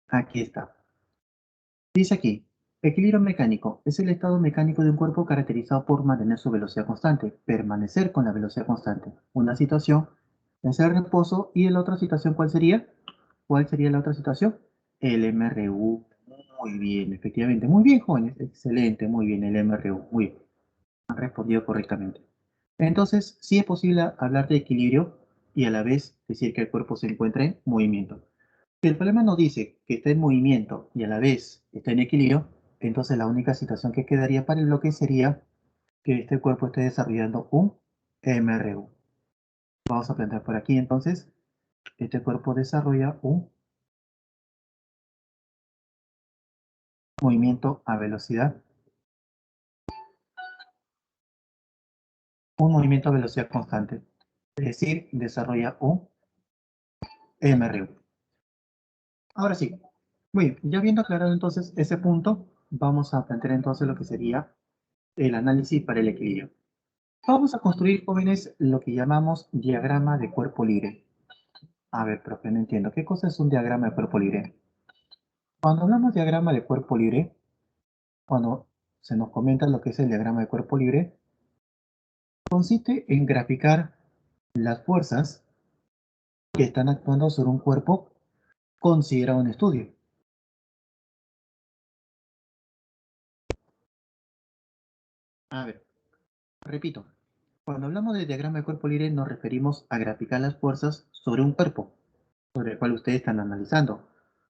Aquí está. Dice aquí, equilibrio mecánico es el estado mecánico de un cuerpo caracterizado por mantener su velocidad constante, permanecer con la velocidad constante. Una situación es el reposo y la otra situación, ¿cuál sería? ¿Cuál sería la otra situación? El MRU. Muy bien, efectivamente. Muy bien, jóvenes. Excelente, muy bien, el MRU. Muy bien. Han respondido correctamente. Entonces, sí es posible hablar de equilibrio y a la vez decir que el cuerpo se encuentra en movimiento. Si el problema no dice que está en movimiento y a la vez está en equilibrio, entonces la única situación que quedaría para el bloque sería que este cuerpo esté desarrollando un MRU. Vamos a plantear por aquí entonces, este cuerpo desarrolla un movimiento a velocidad, constante, es decir, desarrolla un MRU. Ahora sí, muy bien, ya habiendo aclarado entonces ese punto, vamos a plantear entonces lo que sería el análisis para el equilibrio. Vamos a construir, jóvenes, lo que llamamos diagrama de cuerpo libre. A ver, profe, no entiendo. ¿Qué cosa es un diagrama de cuerpo libre? Cuando hablamos de diagrama de cuerpo libre, cuando se nos comenta lo que es el diagrama de cuerpo libre, consiste en graficar las fuerzas que están actuando sobre un cuerpo considerado en estudio. A ver, repito. Cuando hablamos de diagrama de cuerpo libre nos referimos a graficar las fuerzas sobre un cuerpo, sobre el cual ustedes están analizando.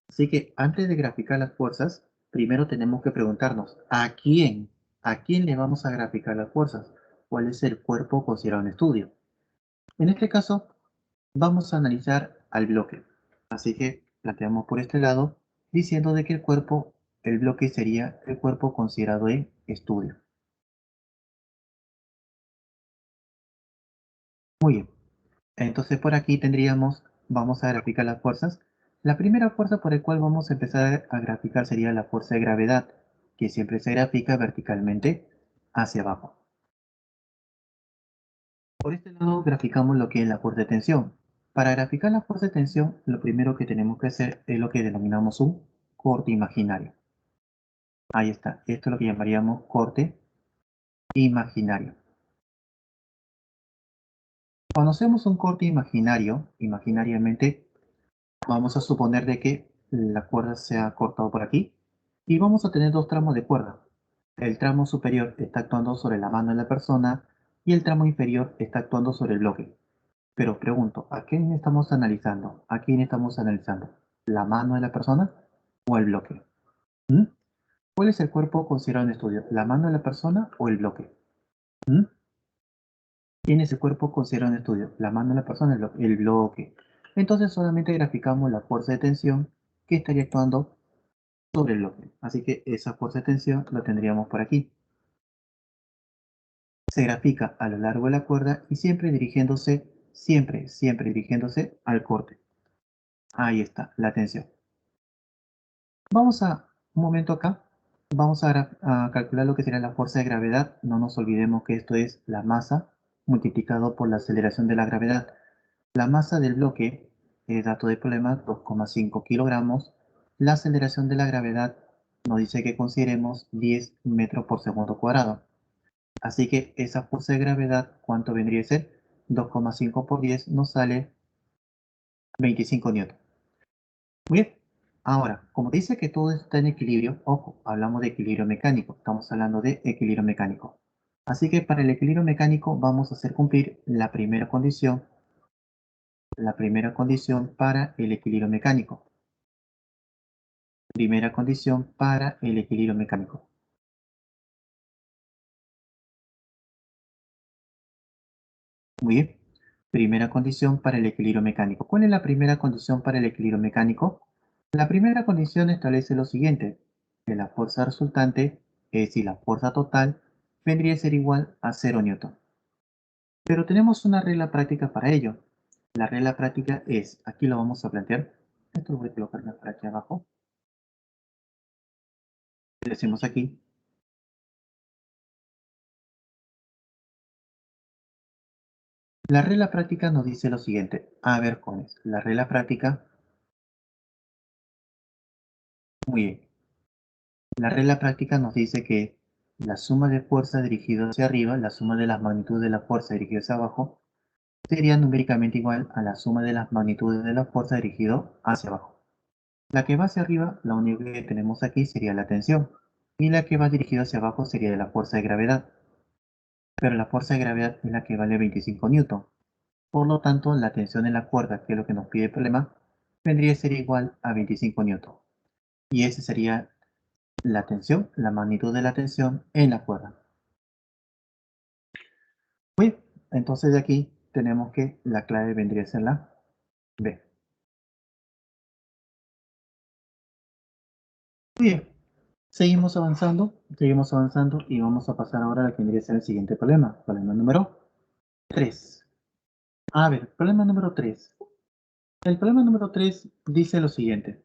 Así que antes de graficar las fuerzas, primero tenemos que preguntarnos, ¿A quién le vamos a graficar las fuerzas? ¿Cuál es el cuerpo considerado en estudio? En este caso, vamos a analizar al bloque. Así que planteamos por este lado, diciendo de que el bloque sería el cuerpo considerado en estudio. Muy bien. Entonces por aquí vamos a graficar las fuerzas. La primera fuerza por la cual vamos a empezar a graficar sería la fuerza de gravedad, que siempre se grafica verticalmente hacia abajo. Por este lado graficamos lo que es la fuerza de tensión. Para graficar la fuerza de tensión, lo primero que tenemos que hacer es lo que denominamos un corte imaginario. Ahí está, esto es lo que llamaríamos corte imaginario. Cuando hacemos un corte imaginario, imaginariamente, vamos a suponer de que la cuerda se ha cortado por aquí y vamos a tener dos tramos de cuerda. El tramo superior está actuando sobre la mano de la persona y el tramo inferior está actuando sobre el bloque. Pero pregunto, ¿a quién estamos analizando? ¿A quién estamos analizando? ¿La mano de la persona o el bloque? ¿Mm? ¿Cuál es el cuerpo considerado en estudio? ¿La mano de la persona o el bloque? ¿Mm? ¿Quién es el cuerpo considerado en estudio? ¿La mano de la persona o el bloque? Entonces solamente graficamos la fuerza de tensión que estaría actuando sobre el bloque. Así que esa fuerza de tensión la tendríamos por aquí. Se grafica a lo largo de la cuerda y siempre dirigiéndose al corte. Ahí está, la tensión. Vamos un momento acá, a calcular lo que sería la fuerza de gravedad. No nos olvidemos que esto es la masa multiplicado por la aceleración de la gravedad. La masa del bloque, dato de problema, 2,5 kilogramos. La aceleración de la gravedad nos dice que consideremos 10 metros por segundo cuadrado. Así que esa fuerza de gravedad, ¿cuánto vendría a ser? 2,5 por 10 nos sale 25 newton. Muy bien. Ahora, como dice que todo está en equilibrio, ojo, hablamos de equilibrio mecánico, estamos hablando de equilibrio mecánico. Así que para el equilibrio mecánico vamos a hacer cumplir la primera condición para el equilibrio mecánico. Primera condición para el equilibrio mecánico. Muy bien. Primera condición para el equilibrio mecánico. ¿Cuál es la primera condición para el equilibrio mecánico? La primera condición establece lo siguiente, que la fuerza resultante, es decir, la fuerza total, vendría a ser igual a 0 newton. Pero tenemos una regla práctica para ello. La regla práctica es, aquí lo vamos a plantear, esto lo voy a colocar por aquí abajo, le decimos aquí, la regla práctica nos dice lo siguiente, a ver, jóvenes, la regla práctica, muy bien, la regla práctica nos dice que la suma de fuerza dirigida hacia arriba, la suma de las magnitudes de la fuerza dirigida hacia abajo, sería numéricamente igual a la suma de las magnitudes de la fuerza dirigida hacia abajo. La que va hacia arriba, la única que tenemos aquí sería la tensión, y la que va dirigida hacia abajo sería la fuerza de gravedad. Pero la fuerza de gravedad es la que vale 25 newton. Por lo tanto, la tensión en la cuerda, que es lo que nos pide el problema, vendría a ser igual a 25 newton. Y esa sería la tensión, la magnitud de la tensión en la cuerda. Muy bien, entonces de aquí tenemos que la clave vendría a ser la B. Muy bien, seguimos avanzando y vamos a pasar ahora a lo que vendría a ser el siguiente problema. Problema número 3. A ver, problema número 3. El problema número 3 dice lo siguiente.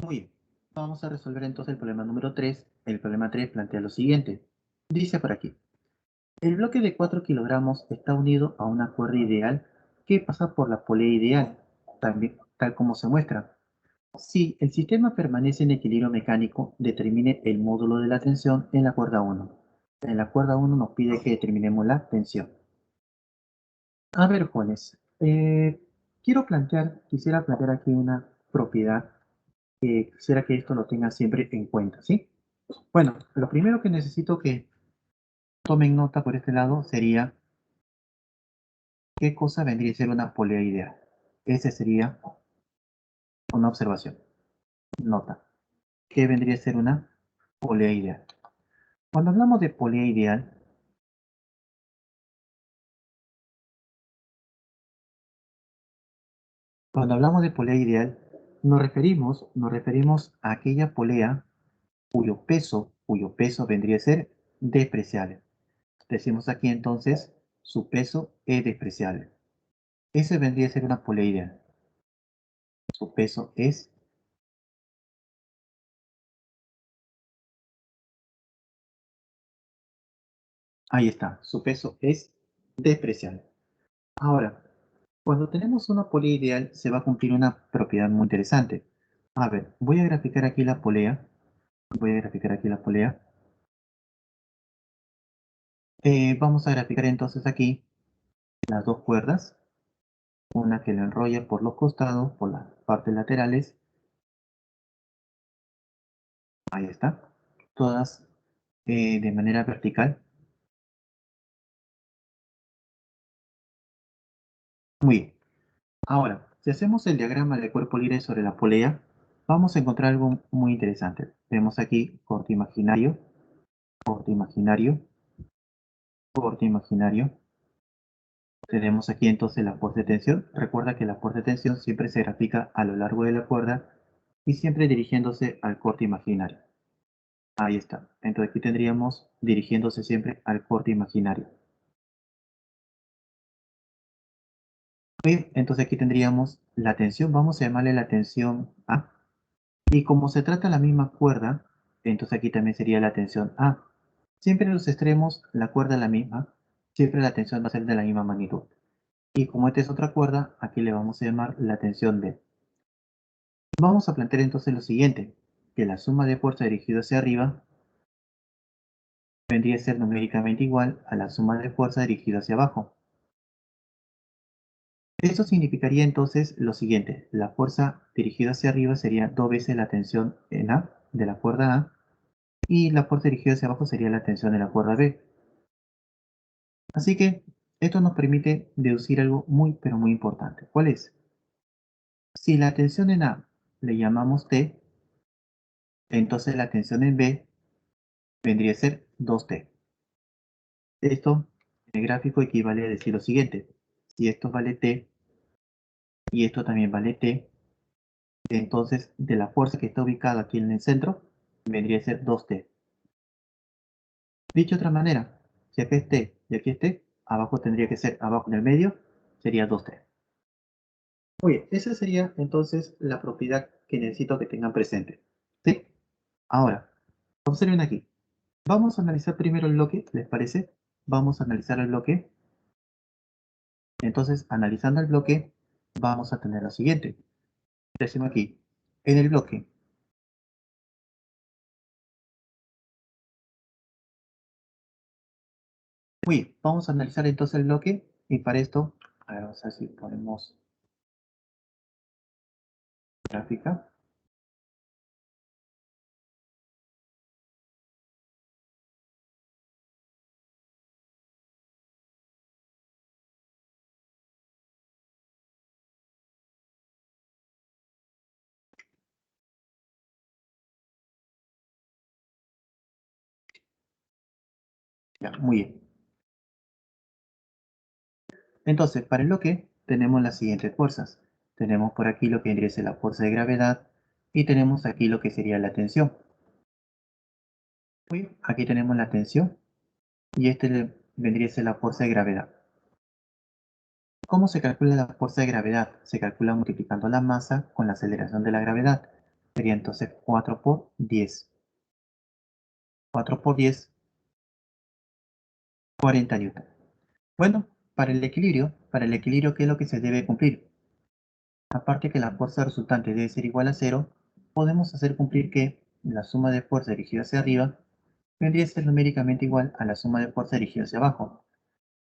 Muy bien, vamos a resolver entonces el problema número 3. El problema 3 plantea lo siguiente. Dice por aquí. El bloque de 4 kilogramos está unido a una cuerda ideal que pasa por la polea ideal, también, tal como se muestra. Si el sistema permanece en equilibrio mecánico, determine el módulo de la tensión en la cuerda 1. En la cuerda 1 nos pide que determinemos la tensión. A ver, jóvenes, quisiera plantear aquí una propiedad que quisiera que esto lo tengan siempre en cuenta, ¿sí? Bueno, lo primero que necesito que tomen nota por este lado sería qué cosa vendría a ser una polea ideal. Esa sería una observación. Nota. ¿Qué vendría a ser una polea ideal? Cuando hablamos de polea ideal, cuando hablamos de polea ideal, nos referimos a aquella polea cuyo peso vendría a ser despreciable. Decimos aquí entonces, su peso es despreciable. Ese vendría a ser una polea ideal. Su peso es, ahí está, su peso es despreciable. Ahora, cuando tenemos una polea ideal, se va a cumplir una propiedad muy interesante. A ver, voy a graficar aquí la polea. Voy a graficar aquí la polea. Vamos a graficar entonces aquí las dos cuerdas. Una que la enrolla por los costados, por las partes laterales. Ahí está. Todas de manera vertical. Muy bien. Ahora, si hacemos el diagrama de cuerpo libre sobre la polea, vamos a encontrar algo muy interesante. Vemos aquí corte imaginario, corte imaginario, corte imaginario. Tenemos aquí entonces la fuerza de tensión. Recuerda que la fuerza de tensión siempre se grafica a lo largo de la cuerda y siempre dirigiéndose al corte imaginario. Ahí está. Entonces aquí tendríamos dirigiéndose siempre al corte imaginario. Bien, entonces aquí tendríamos la tensión. Vamos a llamarle la tensión A. Y como se trata de la misma cuerda, entonces aquí también sería la tensión A. Siempre en los extremos la cuerda es la misma. Siempre la tensión va a ser de la misma magnitud. Y como esta es otra cuerda, aquí le vamos a llamar la tensión B. Vamos a plantear entonces lo siguiente, que la suma de fuerza dirigida hacia arriba vendría a ser numéricamente igual a la suma de fuerza dirigida hacia abajo. Esto significaría entonces lo siguiente, la fuerza dirigida hacia arriba sería dos veces la tensión en A de la cuerda A y la fuerza dirigida hacia abajo sería la tensión de la cuerda B. Así que esto nos permite deducir algo muy pero muy importante. ¿Cuál es? Si la tensión en A le llamamos T, entonces la tensión en B vendría a ser 2T. Esto en el gráfico equivale a decir lo siguiente. Si esto vale T y esto también vale T, entonces de la fuerza que está ubicada aquí en el centro, vendría a ser 2T. Dicho de otra manera, si aquí es T y aquí es T, abajo tendría que ser, abajo en el medio, sería 2T. Muy bien, esa sería entonces la propiedad que necesito que tengan presente. ¿Sí? Ahora, observen aquí. Vamos a analizar primero el bloque, ¿les parece? Vamos a analizar el bloque. Entonces, analizando el bloque, vamos a tener lo siguiente. Decimos aquí, en el bloque. Muy bien, vamos a analizar entonces el bloque y para esto, a ver, vamos a ver si ponemos gráfica. Ya, muy bien. Entonces, para el bloque tenemos las siguientes fuerzas. Tenemos por aquí lo que vendría a ser la fuerza de gravedad y tenemos aquí lo que sería la tensión. Muy bien, aquí tenemos la tensión y vendría a ser la fuerza de gravedad. ¿Cómo se calcula la fuerza de gravedad? Se calcula multiplicando la masa con la aceleración de la gravedad. Sería entonces 4 por 10. 4 por 10, 40 newton. Bueno, para el equilibrio, ¿qué es lo que se debe cumplir? Aparte que la fuerza resultante debe ser igual a cero, podemos hacer cumplir que la suma de fuerza dirigida hacia arriba vendría a ser numéricamente igual a la suma de fuerza dirigida hacia abajo.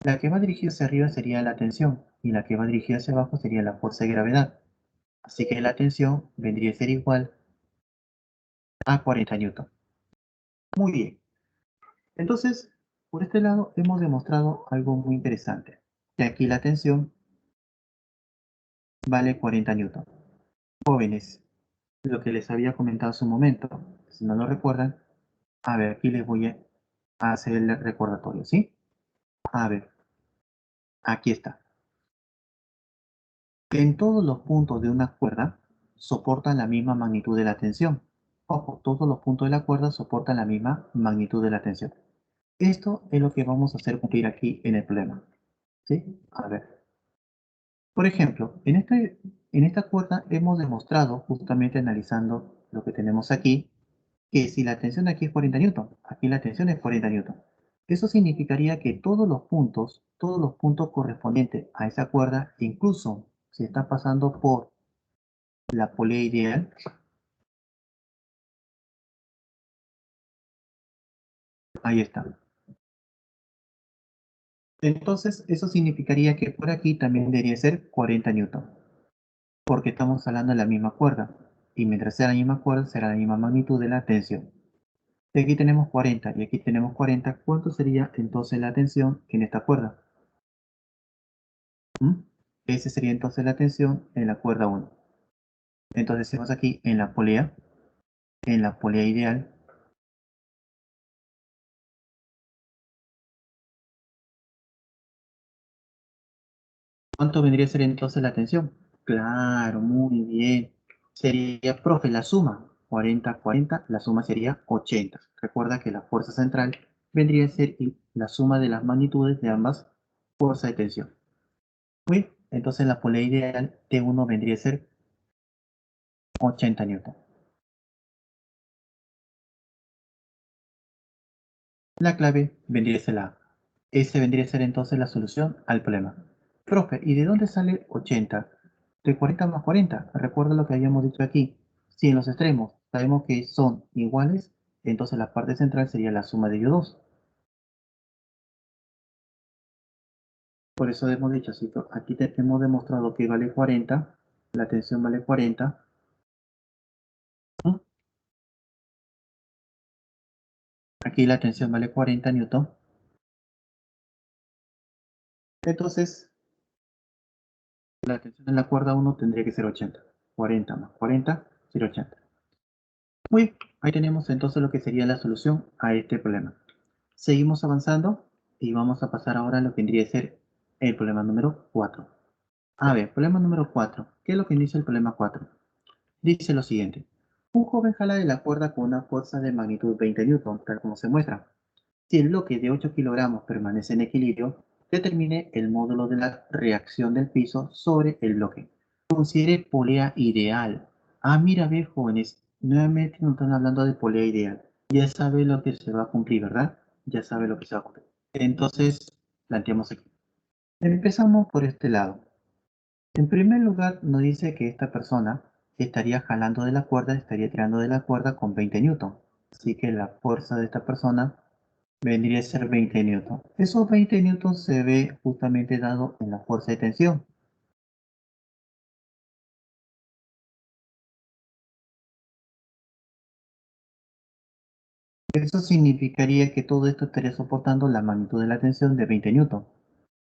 La que va dirigida hacia arriba sería la tensión y la que va dirigida hacia abajo sería la fuerza de gravedad. Así que la tensión vendría a ser igual a 40 newton. Muy bien. Entonces, por este lado hemos demostrado algo muy interesante, que aquí la tensión vale 40 newton. Jóvenes, lo que les había comentado hace un momento, si no lo recuerdan, a ver, aquí les voy a hacer el recordatorio, ¿sí? A ver, aquí está. En todos los puntos de una cuerda soportan la misma magnitud de la tensión. Ojo, todos los puntos de la cuerda soportan la misma magnitud de la tensión. Esto es lo que vamos a hacer cumplir aquí en el problema, ¿sí? A ver. Por ejemplo, en esta cuerda hemos demostrado, justamente analizando lo que tenemos aquí, que si la tensión aquí es 40 newton, aquí la tensión es 40 newton. Eso significaría que todos los puntos correspondientes a esa cuerda, incluso si está pasando por la polea ideal, ahí está. Entonces, eso significaría que por aquí también debería ser 40 newton, porque estamos hablando de la misma cuerda, y mientras sea la misma cuerda, será la misma magnitud de la tensión. Si aquí tenemos 40 y aquí tenemos 40, ¿cuánto sería entonces la tensión en esta cuerda? ¿Mm? Esa sería entonces la tensión en la cuerda 1. Entonces decimos aquí en la polea ideal, ¿cuánto vendría a ser entonces la tensión? Claro, muy bien. Sería, profe, la suma. 40, 40, la suma sería 80. Recuerda que la fuerza central vendría a ser la suma de las magnitudes de ambas fuerzas de tensión. Muy bien, entonces la polea ideal T1 vendría a ser 80 newton. La clave vendría a ser la A. Ese vendría a ser entonces la solución al problema. Profe, ¿y de dónde sale 80? De 40 más 40. Recuerda lo que habíamos dicho aquí. Si en los extremos sabemos que son iguales, entonces la parte central sería la suma de ellos dos. Por eso hemos dicho, así que aquí hemos demostrado que vale 40, la tensión vale 40. ¿Mm? Aquí la tensión vale 40 newton. Entonces, la tensión en la cuerda 1 tendría que ser 80. 40 más 40 sería 80. Muy bien, ahí tenemos entonces lo que sería la solución a este problema. Seguimos avanzando y vamos a pasar ahora a lo que vendría a ser el problema número 4. A ver, problema número 4. ¿Qué es lo que dice el problema 4? Dice lo siguiente. Un joven jala de la cuerda con una fuerza de magnitud 20 newton, tal como se muestra. Si el bloque de 8 kilogramos permanece en equilibrio, determine el módulo de la reacción del piso sobre el bloque. Considere polea ideal. Ah, mira, ve, jóvenes, nuevamente nos están hablando de polea ideal. Ya sabe lo que se va a cumplir, ¿verdad? Ya sabe lo que se va a cumplir. Entonces, planteamos aquí. Empezamos por este lado. En primer lugar, nos dice que esta persona estaría jalando de la cuerda, estaría tirando de la cuerda con 20 newton. Así que la fuerza de esta persona vendría a ser 20 newton. Esos 20 newton se ve justamente dado en la fuerza de tensión. Eso significaría que todo esto estaría soportando la magnitud de la tensión de 20 newton.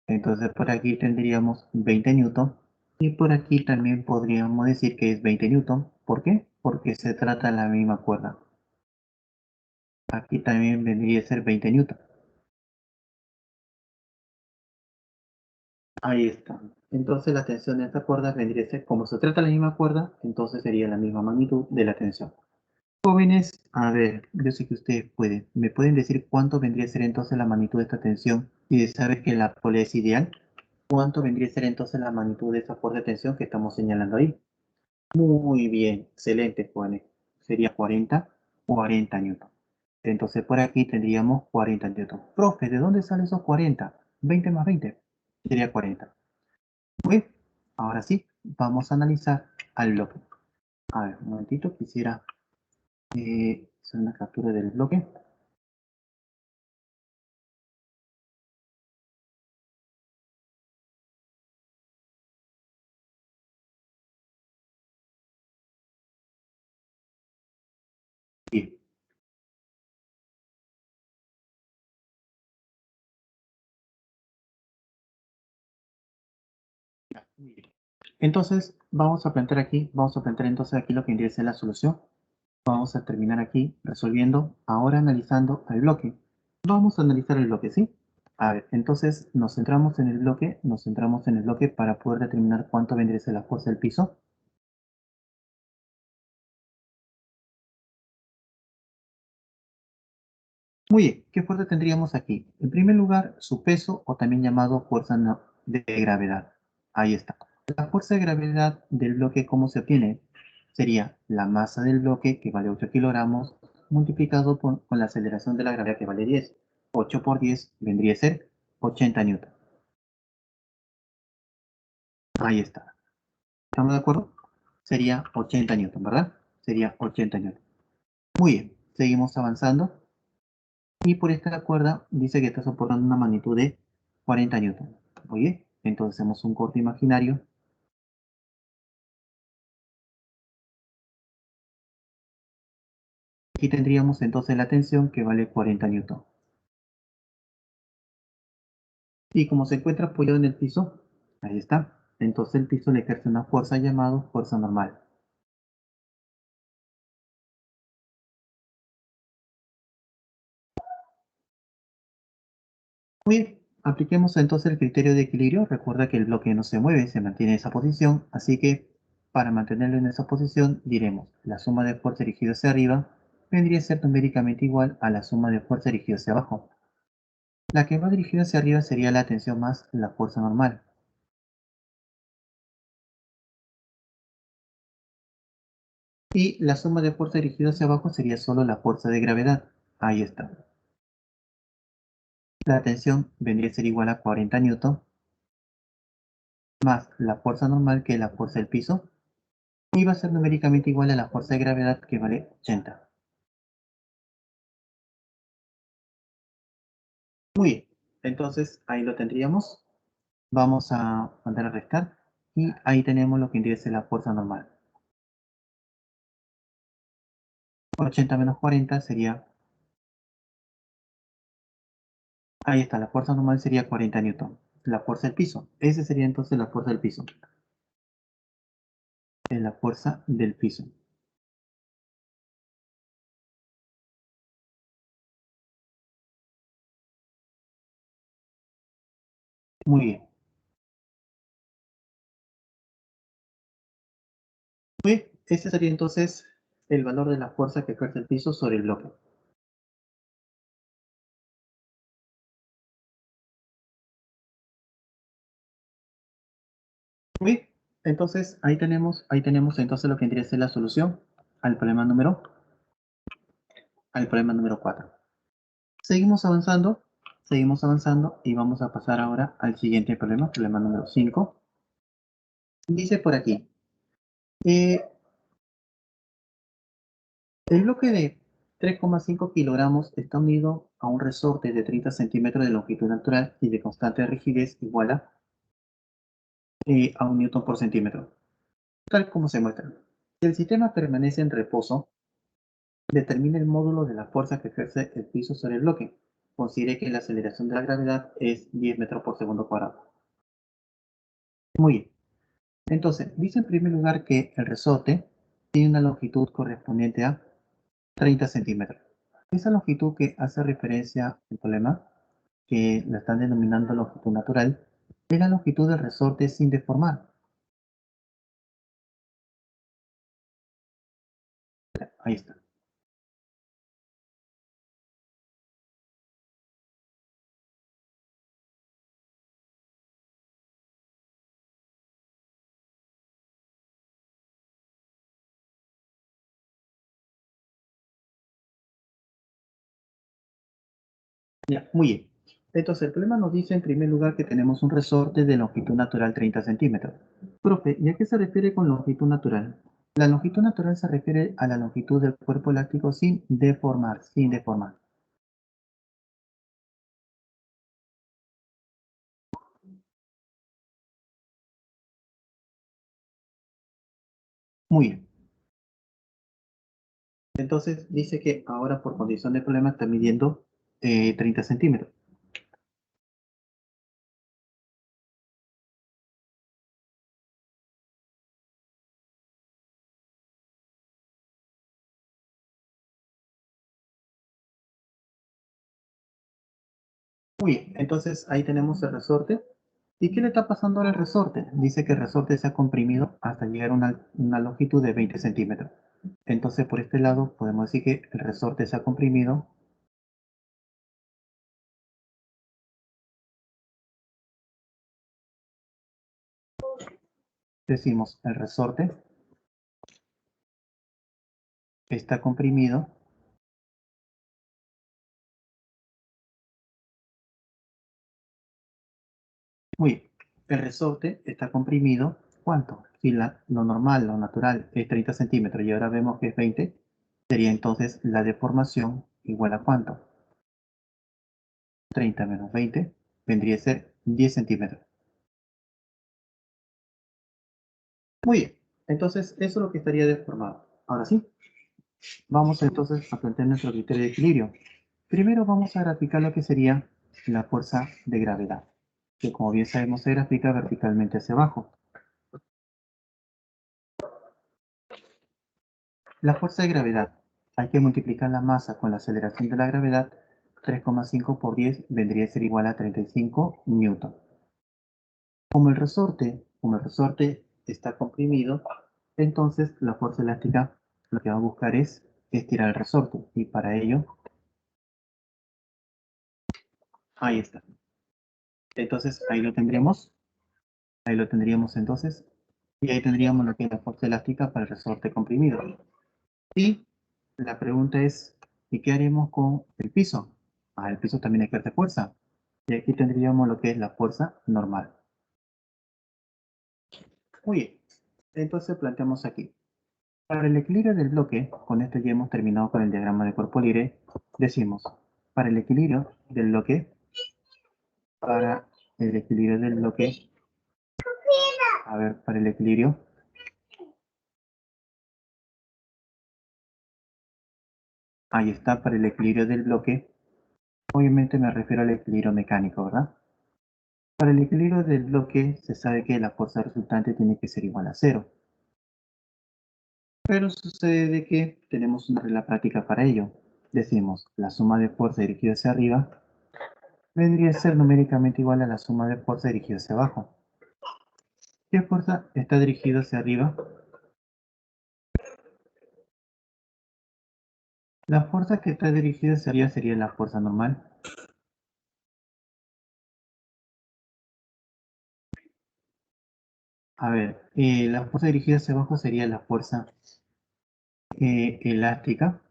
Entonces por aquí tendríamos 20 newton y por aquí también podríamos decir que es 20 newton. ¿Por qué? Porque se trata de la misma cuerda. Aquí también vendría a ser 20 newton. Ahí está. Entonces la tensión de esta cuerda vendría a ser, como se trata de la misma cuerda, entonces sería la misma magnitud de la tensión. Jóvenes, a ver, yo sé que ustedes pueden. ¿Me pueden decir cuánto vendría a ser entonces la magnitud de esta tensión? Y de saber que la pole es ideal, ¿cuánto vendría a ser entonces la magnitud de esa fuerza de tensión que estamos señalando ahí? Muy bien, excelente, jóvenes. Sería 40 newton. Entonces por aquí tendríamos 40 newton. Profe, ¿de dónde salen esos 40? 20 más 20 sería 40. Muy bien, ahora sí, vamos a analizar al bloque. A ver, un momentito, quisiera hacer una captura del bloque. Bien, muy bien. Entonces, vamos a plantear entonces aquí lo que vendría a ser la solución. Vamos a terminar aquí resolviendo, ahora analizando el bloque. Vamos a analizar el bloque, ¿sí? A ver, entonces nos centramos en el bloque para poder determinar cuánto vendría a ser la fuerza del piso. Muy bien, ¿qué fuerza tendríamos aquí? En primer lugar, su peso o también llamado fuerza de gravedad. Ahí está. La fuerza de gravedad del bloque, ¿cómo se obtiene? Sería la masa del bloque, que vale 8 kilogramos, multiplicado con la aceleración de la gravedad, que vale 10. 8 por 10 vendría a ser 80 newton. Ahí está. ¿Estamos de acuerdo? Sería 80 newton, ¿verdad? Sería 80 newton. Muy bien, seguimos avanzando. Y por esta cuerda dice que está soportando una magnitud de 40 newton. Oye, entonces hacemos un corte imaginario. Aquí tendríamos entonces la tensión que vale 40 newton. Y como se encuentra apoyado en el piso, ahí está. Entonces el piso le ejerce una fuerza llamada fuerza normal. Muy bien, apliquemos entonces el criterio de equilibrio. Recuerda que el bloque no se mueve, se mantiene en esa posición, así que para mantenerlo en esa posición diremos la suma de fuerza dirigida hacia arriba vendría a ser numéricamente igual a la suma de fuerza dirigida hacia abajo. La que va dirigida hacia arriba sería la tensión más la fuerza normal. Y la suma de fuerza dirigida hacia abajo sería solo la fuerza de gravedad. Ahí está. La tensión vendría a ser igual a 40 newton más la fuerza normal, que es la fuerza del piso, y va a ser numéricamente igual a la fuerza de gravedad, que vale 80. Muy bien, entonces ahí lo tendríamos. Vamos a mandar a restar y ahí tenemos lo que vendría a ser la fuerza normal. 80 menos 40 sería, ahí está, la fuerza normal sería 40 newton. La fuerza del piso, esa sería entonces la fuerza del piso. Es la fuerza del piso. Muy bien. Muy bien, este sería entonces el valor de la fuerza que ejerce el piso sobre el bloque. Muy bien, entonces ahí tenemos entonces lo que vendría a ser la solución al problema número 4. Seguimos avanzando y vamos a pasar ahora al siguiente problema número 5. Dice por aquí, eh, el bloque de 3,5 kilogramos está unido a un resorte de 30 centímetros de longitud natural y de constante rigidez igual a 1 newton por centímetro, tal como se muestra. Si el sistema permanece en reposo, determine el módulo de la fuerza que ejerce el piso sobre el bloque. Considere que la aceleración de la gravedad es 10 metros por segundo cuadrado. Muy bien. Entonces, dice en primer lugar que el resorte tiene una longitud correspondiente a 30 centímetros. Esa longitud que hace referencia al problema, que la están denominando longitud natural, es la longitud del resorte sin deformar. Ahí está. Ya, muy bien. Entonces, el problema nos dice en primer lugar que tenemos un resorte de longitud natural 30 centímetros. Profe, ¿y a qué se refiere con longitud natural? La longitud natural se refiere a la longitud del cuerpo elástico sin deformar, sin deformar. Muy bien. Entonces dice que ahora por condición de problema está midiendo 30 centímetros. Muy bien, entonces ahí tenemos el resorte. ¿Y qué le está pasando al resorte? Dice que el resorte se ha comprimido hasta llegar a una longitud de 20 centímetros. Entonces por este lado podemos decir que el resorte se ha comprimido. Decimos el resorte está comprimido. Muy bien, el resorte está comprimido. ¿Cuánto? Si lo normal, lo natural es 30 centímetros y ahora vemos que es 20, sería entonces la deformación igual a ¿cuánto? 30 menos 20 vendría a ser 10 centímetros. Muy bien, entonces eso es lo que estaría deformado. Ahora sí, vamos entonces a plantear nuestro criterio de equilibrio. Primero vamos a graficar lo que sería la fuerza de gravedad, que como bien sabemos se grafica verticalmente hacia abajo. La fuerza de gravedad. Hay que multiplicar la masa con la aceleración de la gravedad. 3,5 por 10 vendría a ser igual a 35 newton. Como el resorte está comprimido, entonces la fuerza elástica lo que va a buscar es estirar el resorte. Y para ello, ahí está. Entonces ahí lo tendríamos entonces. Y ahí tendríamos lo que es la fuerza elástica para el resorte comprimido. Y la pregunta es, ¿y qué haremos con el piso? El piso también hay que hacer fuerza. Y aquí tendríamos lo que es la fuerza normal. Muy bien. Entonces planteamos aquí. Para el equilibrio del bloque, con esto ya hemos terminado con el diagrama de cuerpo libre, decimos, para el equilibrio del bloque, para el equilibrio del bloque, para el equilibrio, ahí está, para el equilibrio del bloque, obviamente me refiero al equilibrio mecánico, ¿verdad? Para el equilibrio del bloque se sabe que la fuerza resultante tiene que ser igual a cero. Pero sucede de que tenemos una regla práctica para ello. Decimos, la suma de fuerza dirigida hacia arriba vendría a ser numéricamente igual a la suma de fuerza dirigida hacia abajo. ¿Qué fuerza está dirigida hacia arriba? La fuerza que está dirigida hacia arriba sería la fuerza normal. La fuerza dirigida hacia abajo sería la fuerza elástica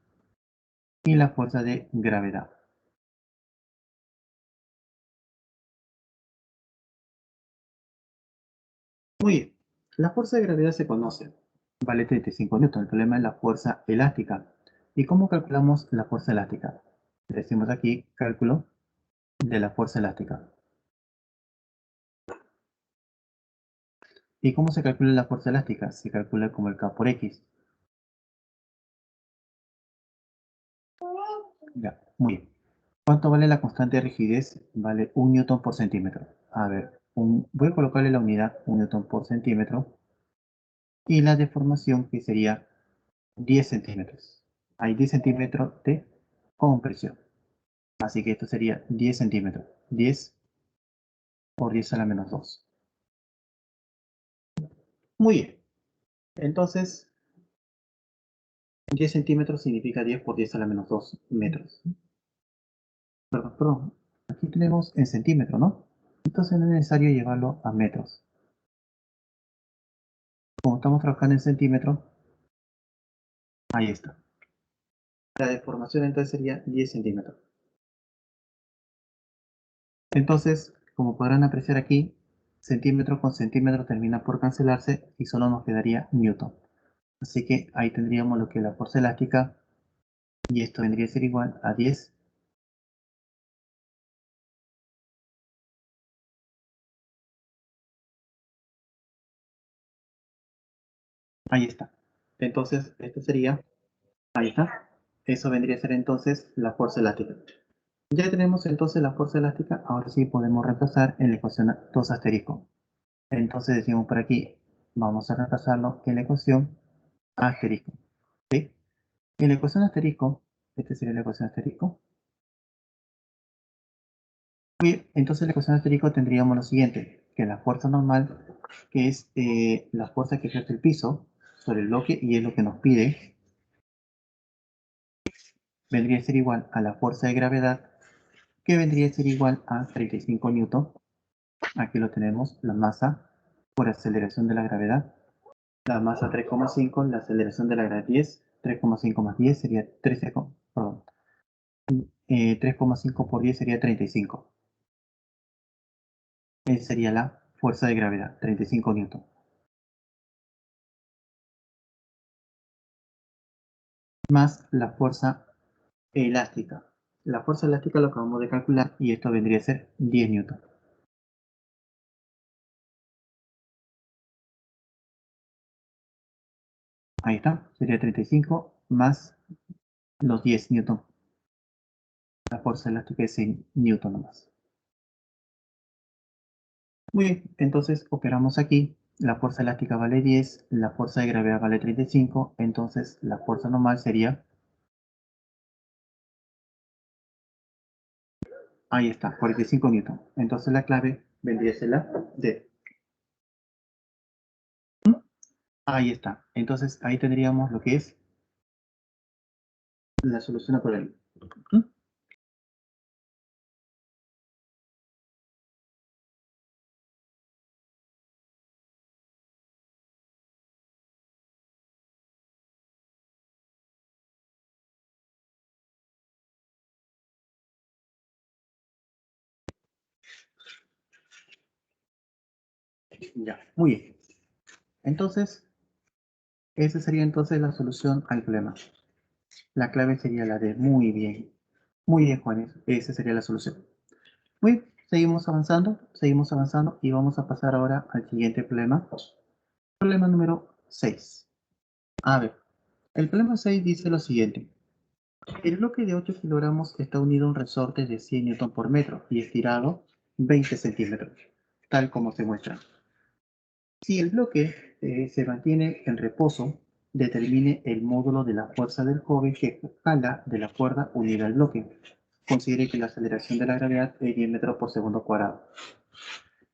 y la fuerza de gravedad. Muy bien, la fuerza de gravedad se conoce, vale 35 newton. El problema es la fuerza elástica. ¿Y cómo calculamos la fuerza elástica? Decimos aquí cálculo de la fuerza elástica. ¿Y cómo se calcula la fuerza elástica? Se calcula como el K por X. Ya, muy bien. ¿Cuánto vale la constante de rigidez? Vale 1 newton por centímetro. Voy a colocarle la unidad 1 newton por centímetro y la deformación que sería 10 centímetros. Hay 10 centímetros de compresión. Así que esto sería 10 centímetros. 10 por 10 a la menos 2. Muy bien. Entonces, 10 centímetros significa 10 por 10 a la menos 2 metros. Perdón. Aquí tenemos en centímetro, ¿no? Entonces no es necesario llevarlo a metros. Como estamos trabajando en centímetros, ahí está. La deformación entonces sería 10 centímetros. Entonces, como podrán apreciar aquí, centímetro con centímetro termina por cancelarse y solo nos quedaría newton. Así que ahí tendríamos lo que es la fuerza elástica y esto vendría a ser igual a 10. Ahí está. Entonces, esto sería, ahí está. Eso vendría a ser entonces la fuerza elástica. Ya tenemos entonces la fuerza elástica, ahora sí podemos reemplazar en la ecuación 2 asterisco. Entonces decimos por aquí, vamos a reemplazarlo en la ecuación asterisco. ¿Sí? En la ecuación asterisco, esta sería la ecuación asterisco. Bien, entonces en la ecuación asterisco tendríamos lo siguiente, que la fuerza normal, que es la fuerza que ejerce el piso sobre el bloque y es lo que nos pide, vendría a ser igual a la fuerza de gravedad, que vendría a ser igual a 35 newton. Aquí lo tenemos, la masa por aceleración de la gravedad. La masa 3,5, la aceleración de la gravedad 10, 3,5 más 10 sería 13, perdón, 3,5 por 10 sería 35. Esa sería la fuerza de gravedad, 35 newton. Más la fuerza elástica. La fuerza elástica lo acabamos de calcular y esto vendría a ser 10 newton. Ahí está, sería 35 más los 10 newton. La fuerza elástica es en newton nomás. Muy bien, entonces operamos aquí. La fuerza elástica vale 10, la fuerza de gravedad vale 35, entonces la fuerza normal sería, ahí está, 45 newton. Entonces la clave vendría a ser la D. Ahí está. Entonces ahí tendríamos lo que es la solución a problema. Ya, muy bien. Entonces, esa sería entonces la solución al problema. La clave sería la D. Muy bien, Juanes. Esa sería la solución. Muy bien, seguimos avanzando y vamos a pasar ahora al siguiente problema. Problema número 6. A ver, el problema 6 dice lo siguiente. El bloque de 8 kilogramos está unido a un resorte de 100 newton por metro y estirado 20 centímetros, tal como se muestra. Si el bloque se mantiene en reposo, determine el módulo de la fuerza del joven que jala de la cuerda unida al bloque. Considere que la aceleración de la gravedad es 10 metros por segundo cuadrado.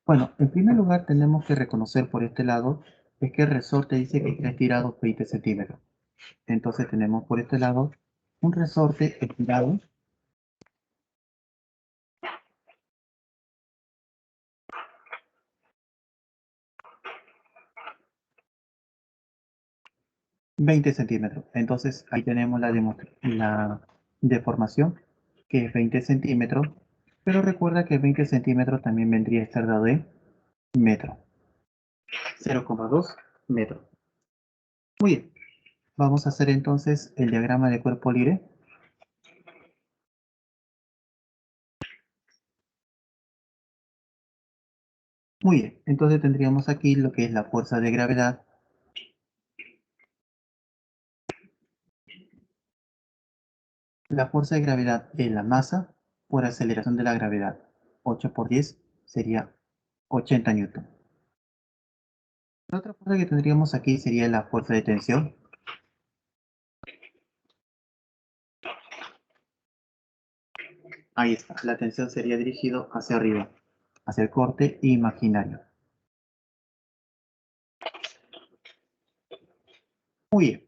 Bueno, en primer lugar tenemos que reconocer por este lado es que el resorte dice que está estirado 20 centímetros. Entonces tenemos por este lado un resorte estirado 20 centímetros. Entonces ahí tenemos la deformación, que es 20 centímetros, pero recuerda que 20 centímetros también vendría a estar dado de metro, 0,2 metros. Muy bien, vamos a hacer entonces el diagrama de cuerpo libre. Muy bien, entonces tendríamos aquí lo que es la fuerza de gravedad. La fuerza de gravedad es la masa por aceleración de la gravedad. 8 por 10 sería 80 newton. La otra fuerza que tendríamos aquí sería la fuerza de tensión. Ahí está, la tensión sería dirigido hacia arriba. hacia el corte imaginario. Muy bien.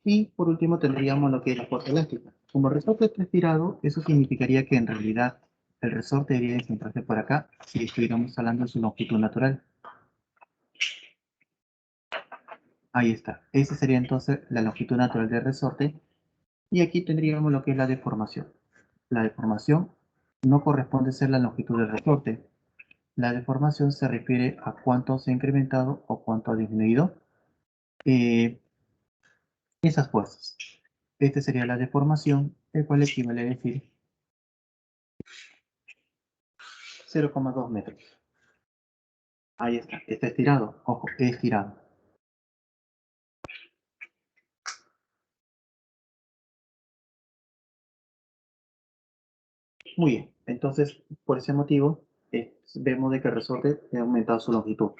Y por último tendríamos lo que es la fuerza elástica. Como el resorte está estirado, eso significaría que en realidad el resorte debería centrarse por acá si estuviéramos hablando de su longitud natural. Ahí está. Esa sería entonces la longitud natural del resorte. Y aquí tendríamos lo que es la deformación. La deformación no corresponde a ser la longitud del resorte. La deformación se refiere a cuánto se ha incrementado o cuánto ha disminuido eh, esas fuerzas. Esta sería la deformación, el cual equivale a decir 0,2 metros. Ahí está estirado, ojo, estirado. Muy bien, entonces por ese motivo vemos de que el resorte ha aumentado su longitud.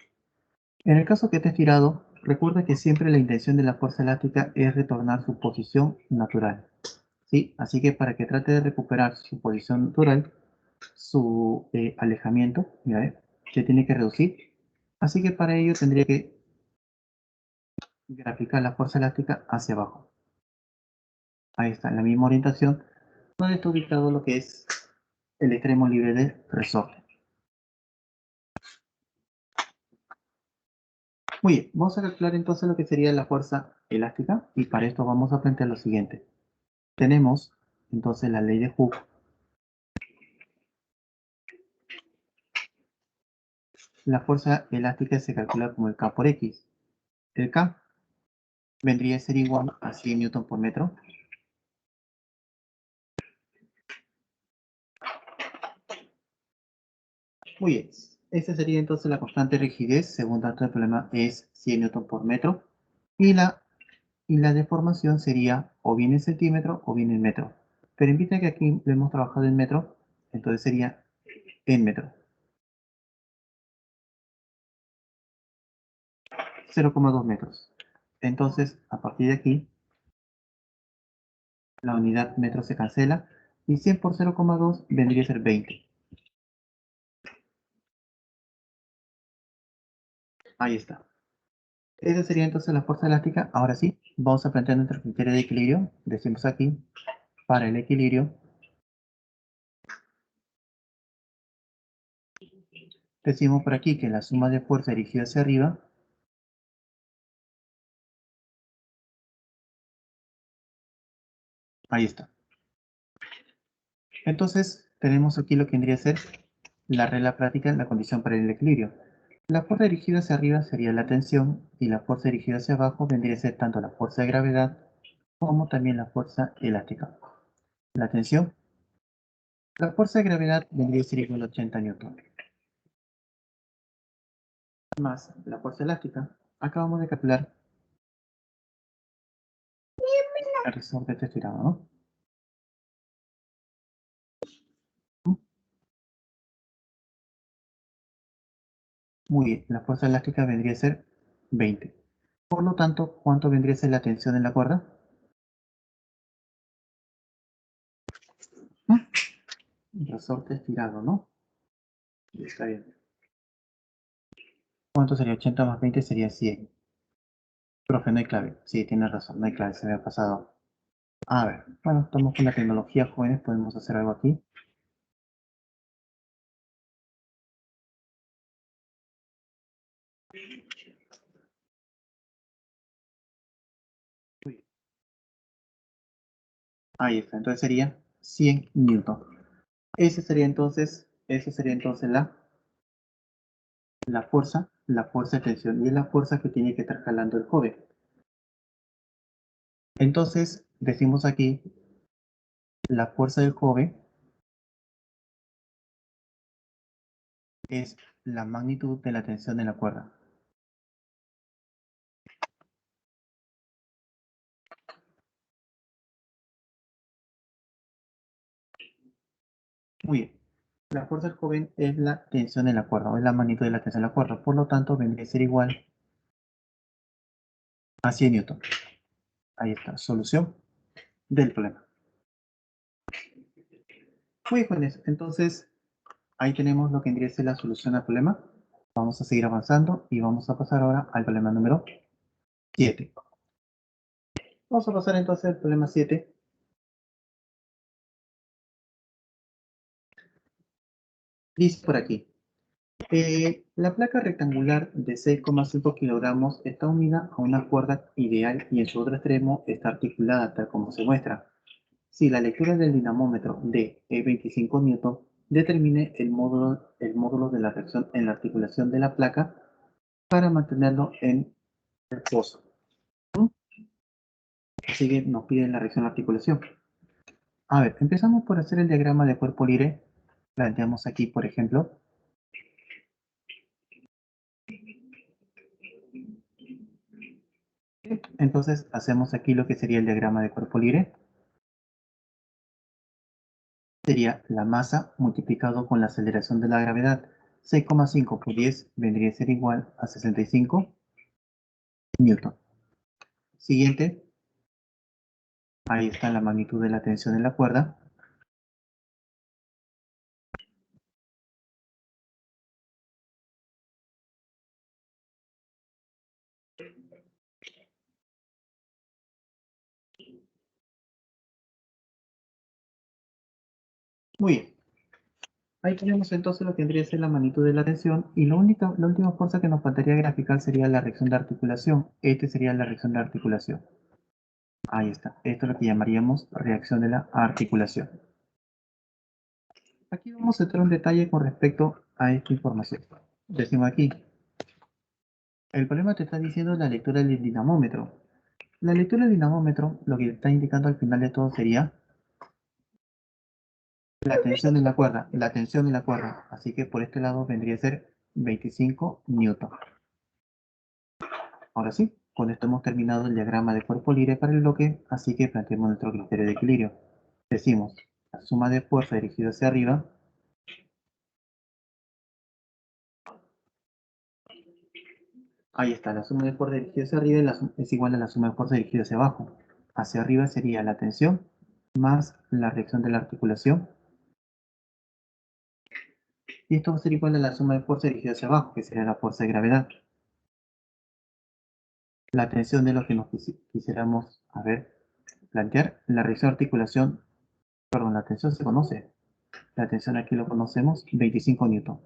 En el caso que esté estirado, recuerda que siempre la intención de la fuerza elástica es retornar su posición natural. ¿Sí? Así que para que trate de recuperar su posición natural, su alejamiento, mira, se tiene que reducir. Así que para ello tendría que graficar la fuerza elástica hacia abajo. Ahí está, en la misma orientación, donde está ubicado lo que es el extremo libre del resorte. Muy bien, vamos a calcular entonces lo que sería la fuerza elástica y para esto vamos a plantear lo siguiente. Tenemos entonces la ley de Hooke. La fuerza elástica se calcula como el K por X. El K vendría a ser igual a 100 newton por metro. Muy bien. Esta sería entonces la constante de rigidez, según dato del problema, es 100 newton por metro. Y la deformación sería o bien en centímetro o bien en metro. Pero invita que aquí lo hemos trabajado en metro, entonces sería en metro. 0,2 metros. Entonces, a partir de aquí, la unidad metro se cancela y 100 por 0,2 vendría a ser 20. Ahí está. Esa sería entonces la fuerza elástica. Ahora sí, vamos a plantear nuestro criterio de equilibrio. Decimos aquí, para el equilibrio, decimos por aquí que la suma de fuerza dirigida hacia arriba, ahí está. Entonces, tenemos aquí lo que vendría a ser la regla práctica, la condición para el equilibrio. La fuerza dirigida hacia arriba sería la tensión y la fuerza dirigida hacia abajo vendría a ser tanto la fuerza de gravedad como también la fuerza elástica. La tensión, la fuerza de gravedad vendría a ser igual a 80 newton. Más la fuerza elástica, acabamos de calcular el resorte está estirado, ¿no? Muy bien, la fuerza elástica vendría a ser 20. Por lo tanto, ¿cuánto vendría a ser la tensión en la cuerda? Resorte estirado, ¿no? Está bien. ¿Cuánto sería? 80 más 20 sería 100. Profe, no hay clave. Sí, tiene razón, no hay clave, se me ha pasado. A ver, bueno, estamos con la tecnología, jóvenes, podemos hacer algo aquí. Ahí está, entonces sería 100 newton. Esa sería entonces la fuerza de tensión y es la fuerza que tiene que estar jalando el joven. Entonces, decimos aquí, la fuerza del joven es la magnitud de la tensión de la cuerda. Muy bien. La fuerza del joven es la tensión de la cuerda, o es la magnitud de la tensión de la cuerda. Por lo tanto, vendría a ser igual a 100 newton. Ahí está, solución del problema. Muy bien, jóvenes. Entonces, ahí tenemos lo que vendría a ser la solución al problema. Vamos a seguir avanzando y vamos a pasar ahora al problema número 7. Vamos a pasar entonces al problema 7. Dice por aquí. La placa rectangular de 6,5 kilogramos está unida a una cuerda ideal y en su otro extremo está articulada tal como se muestra. Si la lectura del dinamómetro D es 25 newton, determine el módulo de la reacción en la articulación de la placa para mantenerlo en reposo. Así que nos piden la reacción de articulación. A ver, empezamos por hacer el diagrama de cuerpo libre. Planteamos aquí, por ejemplo, entonces hacemos aquí lo que sería el diagrama de cuerpo libre. Sería la masa multiplicado con la aceleración de la gravedad. 6,5 por 10 vendría a ser igual a 65 newton. Siguiente, ahí está la magnitud de la tensión en la cuerda. Muy bien. Ahí tenemos entonces lo que vendría a ser la magnitud de la tensión y la última fuerza que nos faltaría graficar sería la reacción de articulación. Este sería la reacción de articulación. Ahí está. Esto es lo que llamaríamos reacción de la articulación. Aquí vamos a entrar un detalle con respecto a esta información. Decimos aquí, el problema te está diciendo la lectura del dinamómetro. La lectura del dinamómetro lo que está indicando al final de todo sería la tensión de la cuerda, Así que por este lado vendría a ser 25 newton. Ahora sí, con esto hemos terminado el diagrama de cuerpo libre para el bloque, así que planteemos nuestro criterio de equilibrio. Decimos, la suma de fuerza dirigida hacia arriba ahí está, la suma de fuerza dirigida hacia arriba es igual a la suma de fuerza dirigida hacia abajo. Hacia arriba sería la tensión más la reacción de la articulación. Y esto va a ser igual a la suma de fuerza dirigida hacia abajo, que sería la fuerza de gravedad. La tensión de lo que nos quisiéramos, plantear. La reacción de articulación, perdón, la tensión se conoce. La tensión aquí lo conocemos, 25 newton.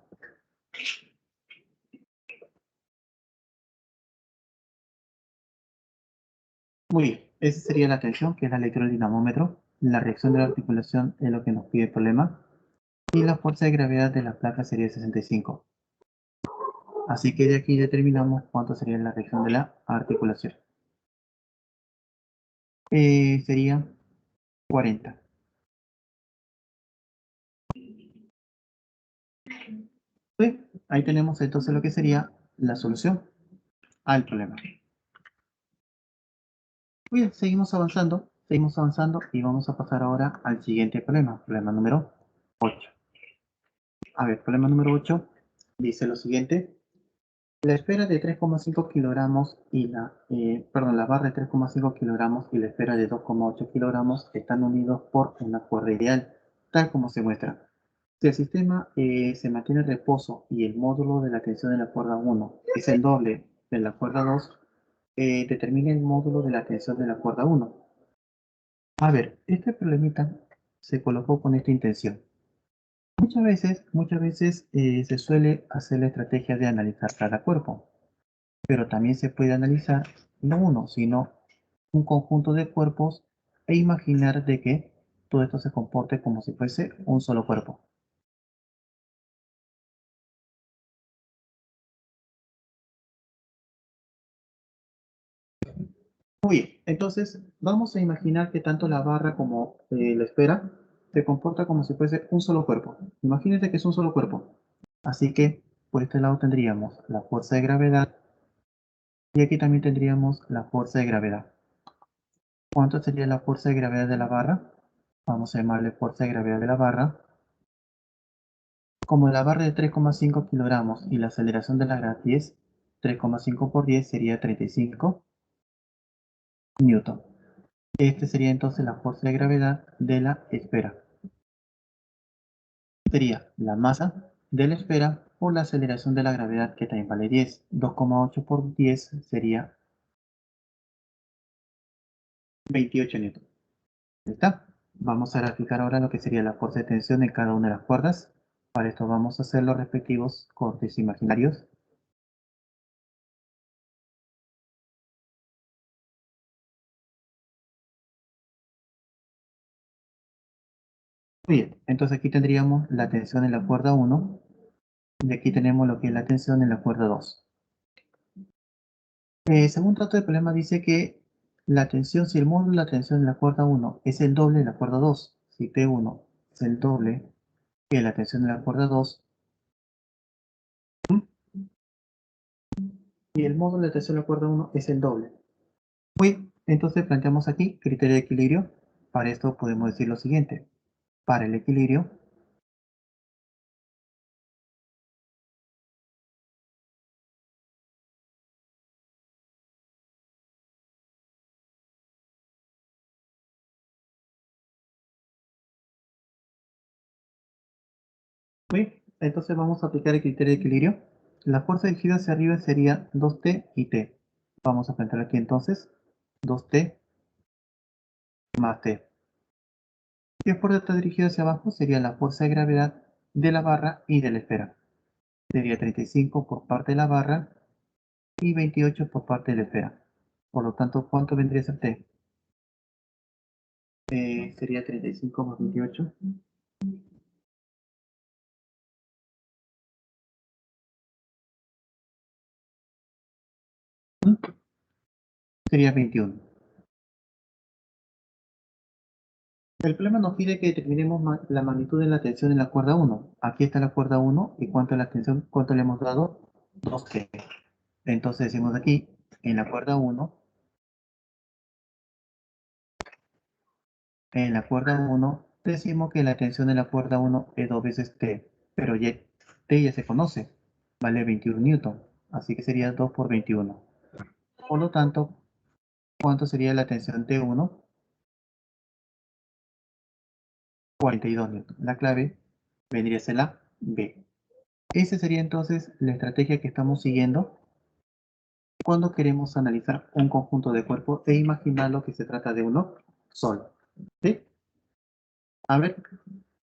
Muy bien, esa sería la tensión, que es la lectura del dinamómetro. La reacción de la articulación es lo que nos pide el problema. Y la fuerza de gravedad de la placa sería 65. Así que de aquí determinamos cuánto sería la reacción de la articulación. Sería 40. Bien, ahí tenemos entonces lo que sería la solución al problema. Muy bien, seguimos avanzando y vamos a pasar ahora al siguiente problema número 8. A ver, problema número 8 dice lo siguiente. La esfera de 3,5 kilogramos y la barra de 3,5 kilogramos y la esfera de 2,8 kilogramos están unidos por una cuerda ideal, tal como se muestra. Si el sistema se mantiene en reposo y el módulo de la tensión de la cuerda 1 es el doble de la cuerda 2, determine el módulo de la tensión de la cuerda 1. A ver, este problemita se colocó con esta intención. Muchas veces se suele hacer la estrategia de analizar cada cuerpo, pero también se puede analizar no uno, sino un conjunto de cuerpos e imaginar de que todo esto se comporte como si fuese un solo cuerpo. Muy bien, entonces vamos a imaginar que tanto la barra como la esfera se comporta como si fuese un solo cuerpo. Imagínense que es un solo cuerpo. Así que por este lado tendríamos la fuerza de gravedad y aquí también tendríamos la fuerza de gravedad. ¿Cuánto sería la fuerza de gravedad de la barra? Vamos a llamarle fuerza de gravedad de la barra. Como la barra de 3,5 kilogramos y la aceleración de la gravedad 10, 3,5 por 10 sería 35 newton. Este sería entonces la fuerza de gravedad de la esfera. sería la masa de la esfera por la aceleración de la gravedad, que también vale 10. 2,8 por 10 sería 28 newton. ¿Ya está? Vamos a graficar ahora lo que sería la fuerza de tensión en cada una de las cuerdas. Para esto vamos a hacer los respectivos cortes imaginarios. Muy bien, entonces aquí tendríamos la tensión en la cuerda 1 y aquí tenemos lo que es la tensión en la cuerda 2. Según trato de problema dice que la tensión, si el módulo de la tensión en la cuerda 1 es el doble de la cuerda 2, si T1 es el doble que la tensión en la cuerda 2, y el módulo de tensión en la cuerda 1 es el doble. Muy, entonces planteamos aquí criterio de equilibrio. Para esto podemos decir lo siguiente. Para el equilibrio, muy, entonces vamos a aplicar el criterio de equilibrio. La fuerza dirigida hacia arriba sería 2T y T. Vamos a plantear aquí entonces 2T más T. Y la fuerza está dirigida hacia abajo sería la fuerza de gravedad de la barra y de la esfera. Sería 35 por parte de la barra y 28 por parte de la esfera. Por lo tanto, ¿cuánto vendría a ser T? Sería 35 más 28. Sería 21. El problema nos pide que determinemos la magnitud de la tensión en la cuerda 1. Aquí está la cuerda 1 y cuánto es la tensión, cuánto le hemos dado, 2T. Entonces decimos aquí, en la cuerda 1, decimos que la tensión de la cuerda 1 es 2 veces T, pero ya, T ya se conoce, vale 21 newton, así que sería 2 por 21. Por lo tanto, ¿cuánto sería la tensión T1? 42 newton. La clave vendría a ser la B. Esa sería entonces la estrategia que estamos siguiendo cuando queremos analizar un conjunto de cuerpos e imaginarlo que se trata de uno solo. ¿Sí? A ver,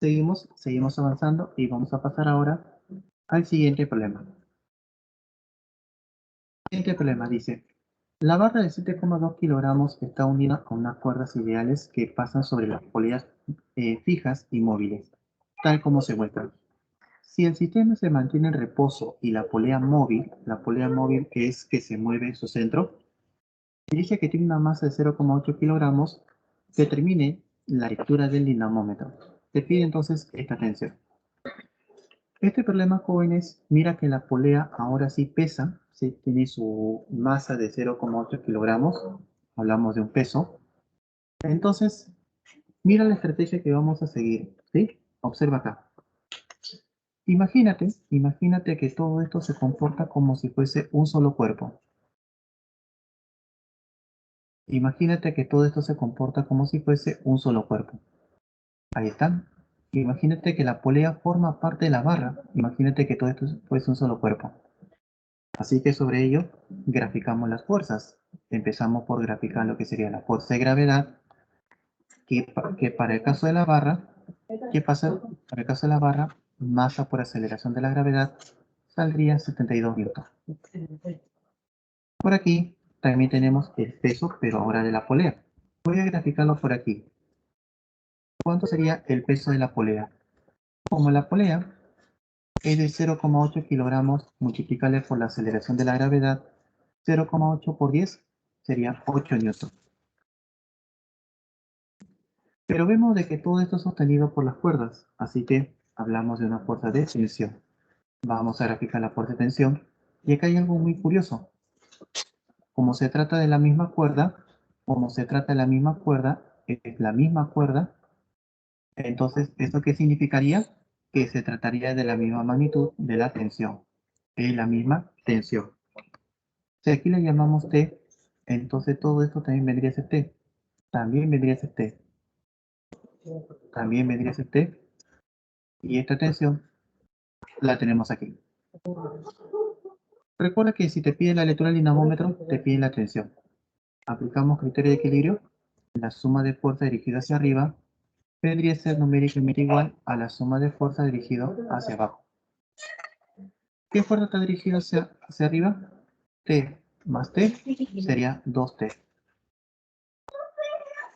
seguimos avanzando y vamos a pasar ahora al siguiente problema. El siguiente problema dice, la barra de 7,2 kilogramos está unida a unas cuerdas ideales que pasan sobre las poleas fijas y móviles, tal como se muestra. Si el sistema se mantiene en reposo y la polea móvil es que se mueve en su centro, dirige que tiene una masa de 0,8 kilogramos, determine la lectura del dinamómetro. Te pide entonces esta tensión. Este problema, jóvenes, mira que la polea ahora sí pesa, ¿sí? Tiene su masa de 0,8 kilogramos, hablamos de un peso. Entonces, mira la estrategia que vamos a seguir, ¿sí? Observa acá. Imagínate que todo esto se comporta como si fuese un solo cuerpo. Imagínate que todo esto se comporta como si fuese un solo cuerpo. Ahí está. Imagínate que la polea forma parte de la barra. Imagínate que todo esto fuese un solo cuerpo. Así que sobre ello graficamos las fuerzas. Empezamos por graficar lo que sería la fuerza de gravedad, que para el caso de la barra, ¿qué pasa? Para el caso de la barra, masa por aceleración de la gravedad saldría 72 newton. Por aquí también tenemos el peso, pero ahora de la polea. Voy a graficarlo por aquí. ¿Cuánto sería el peso de la polea? Como la polea es de 0,8 kilogramos, multiplicarle por la aceleración de la gravedad, 0,8 por 10 sería 8 newton. Pero vemos de que todo esto es sostenido por las cuerdas, así que hablamos de una fuerza de tensión. Vamos a graficar la fuerza de tensión, y acá hay algo muy curioso. Como se trata de la misma cuerda, es la misma cuerda, entonces, ¿esto qué significaría? Que se trataría de la misma magnitud de la tensión, es la misma tensión. Si aquí le llamamos T, entonces todo esto también vendría a ser T, también vendría a ser T, también vendría a ser T, Y esta tensión la tenemos aquí. Recuerda que si te piden la lectura del dinamómetro, te piden la tensión. Aplicamos criterio de equilibrio. La suma de fuerza dirigida hacia arriba vendría a ser numéricamente igual a la suma de fuerza dirigida hacia abajo. ¿Qué fuerza está dirigida hacia arriba? T más T sería 2T.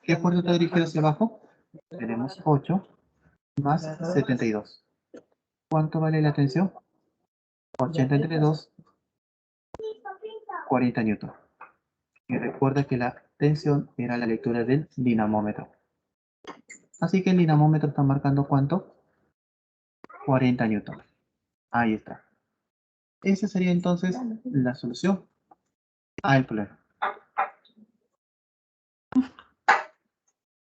¿Qué fuerza está dirigida hacia abajo? Tenemos 8 más 72. ¿Cuánto vale la tensión? 80 entre 2, 40 newton. Y recuerda que la tensión era la lectura del dinamómetro. Así que el dinamómetro está marcando ¿cuánto? 40 newton. Ahí está. Esa sería entonces la solución al problema.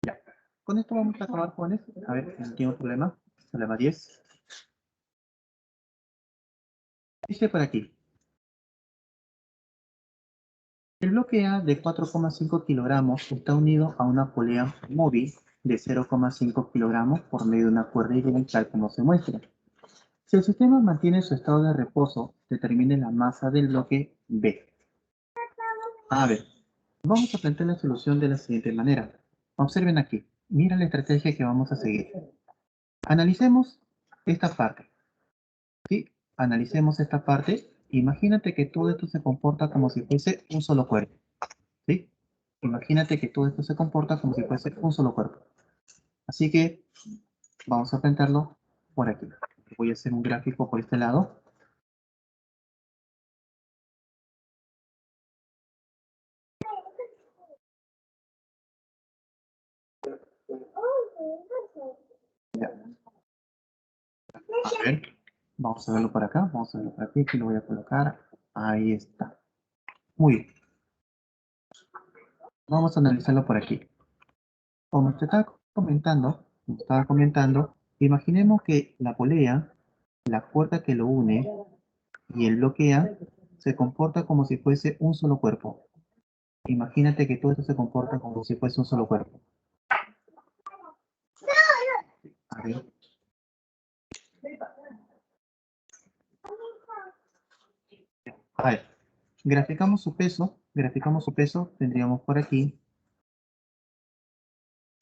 Ya. Con esto vamos a acabar, jóvenes. A ver, el último problema. Problema 10. Dice por aquí. El bloque A de 4,5 kilogramos está unido a una polea móvil de 0,5 kilogramos por medio de una cuerda hidráulica tal como se muestra. Si el sistema mantiene su estado de reposo, determine la masa del bloque B. A ver, vamos a plantear la solución de la siguiente manera. Observen aquí, mira la estrategia que vamos a seguir. Analicemos esta parte. ¿Sí? Analicemos esta parte. Imagínate que todo esto se comporta como si fuese un solo cuerpo. ¿Sí? Imagínate que todo esto se comporta como si fuese un solo cuerpo. Así que vamos a plantearlo por aquí. Voy a hacer un gráfico por este lado. Ya. A ver, vamos a verlo por acá. Vamos a verlo por aquí. Aquí lo voy a colocar. Ahí está. Muy bien. Vamos a analizarlo por aquí. Como te estaba comentando, imaginemos que la polea, la cuerda que lo une y el bloque A se comporta como si fuese un solo cuerpo. Imagínate que todo esto se comporta como si fuese un solo cuerpo. A ver. A ver, graficamos su peso, tendríamos por aquí,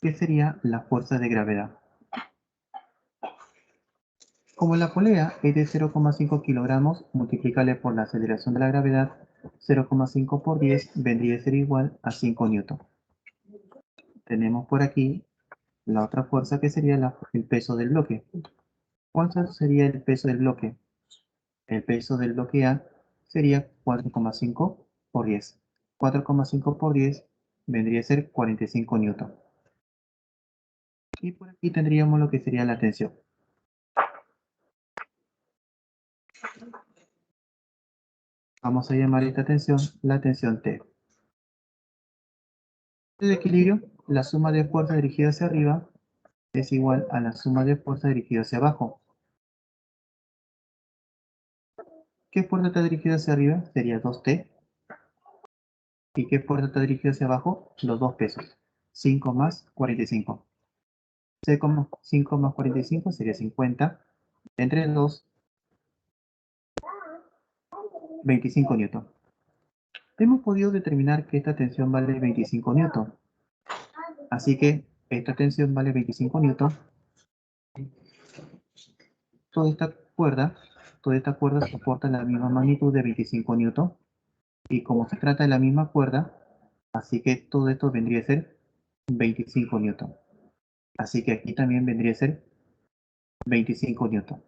que sería la fuerza de gravedad. Como la polea es de 0,5 kilogramos, multiplicarle por la aceleración de la gravedad, 0,5 por 10 vendría a ser igual a 5 newton. Tenemos por aquí la otra fuerza que sería el peso del bloque. ¿Cuánto sería el peso del bloque? El peso del bloque A sería 4,5 por 10. 4,5 por 10 vendría a ser 45 newton. Y por aquí tendríamos lo que sería la tensión. Vamos a llamar esta tensión la tensión T. De equilibrio, la suma de fuerza dirigida hacia arriba es igual a la suma de fuerza dirigida hacia abajo. ¿Qué fuerza está dirigida hacia arriba? Sería 2T. ¿Y qué fuerza está dirigida hacia abajo? Los dos pesos. 5 más 45. 5 más 45 sería 50. Entre 2, 25 newton. Hemos podido determinar que esta tensión vale 25 newton. Así que esta tensión vale 25 newton. Toda esta cuerda soporta la misma magnitud de 25 newton. Y como se trata de la misma cuerda, así que todo esto vendría a ser 25 newton. Así que aquí también vendría a ser 25 newton.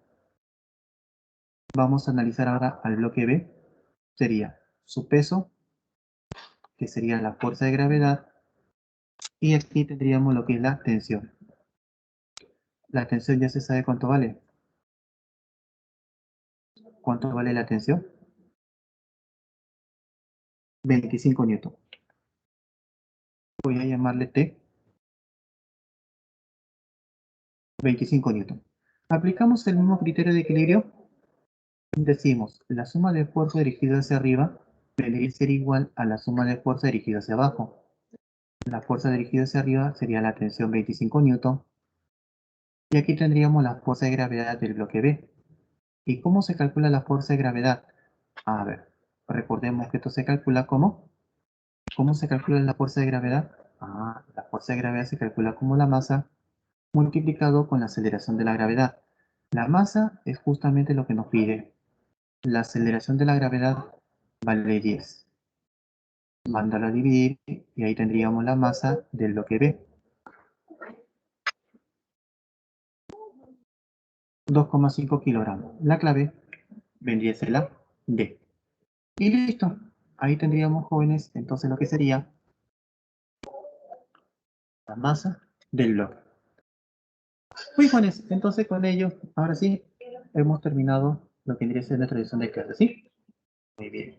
Vamos a analizar ahora al bloque B. Sería su peso, que sería la fuerza de gravedad. Y aquí tendríamos lo que es la tensión. La tensión ya se sabe cuánto vale. ¿Cuánto vale la tensión? 25 newton. Voy a llamarle T. 25 newton. Aplicamos el mismo criterio de equilibrio. Decimos, la suma de fuerza dirigida hacia arriba debería ser igual a la suma de fuerza dirigida hacia abajo. La fuerza dirigida hacia arriba sería la tensión 25 newton Y aquí tendríamos la fuerza de gravedad del bloque B. ¿Y cómo se calcula la fuerza de gravedad? A ver, recordemos que esto se calcula como. ¿Cómo se calcula la fuerza de gravedad? La fuerza de gravedad se calcula como la masa multiplicado con la aceleración de la gravedad. La masa es justamente lo que nos pide. La aceleración de la gravedad vale 10. Mándalo a dividir y ahí tendríamos la masa del bloque B. 2,5 kilogramos. La clave vendría a ser la D. Y listo. Ahí tendríamos, jóvenes, entonces lo que sería la masa del bloque. Muy jóvenes, entonces con ello, ahora sí, hemos terminado lo que vendría a ser nuestra lección de clase, ¿sí? Muy bien.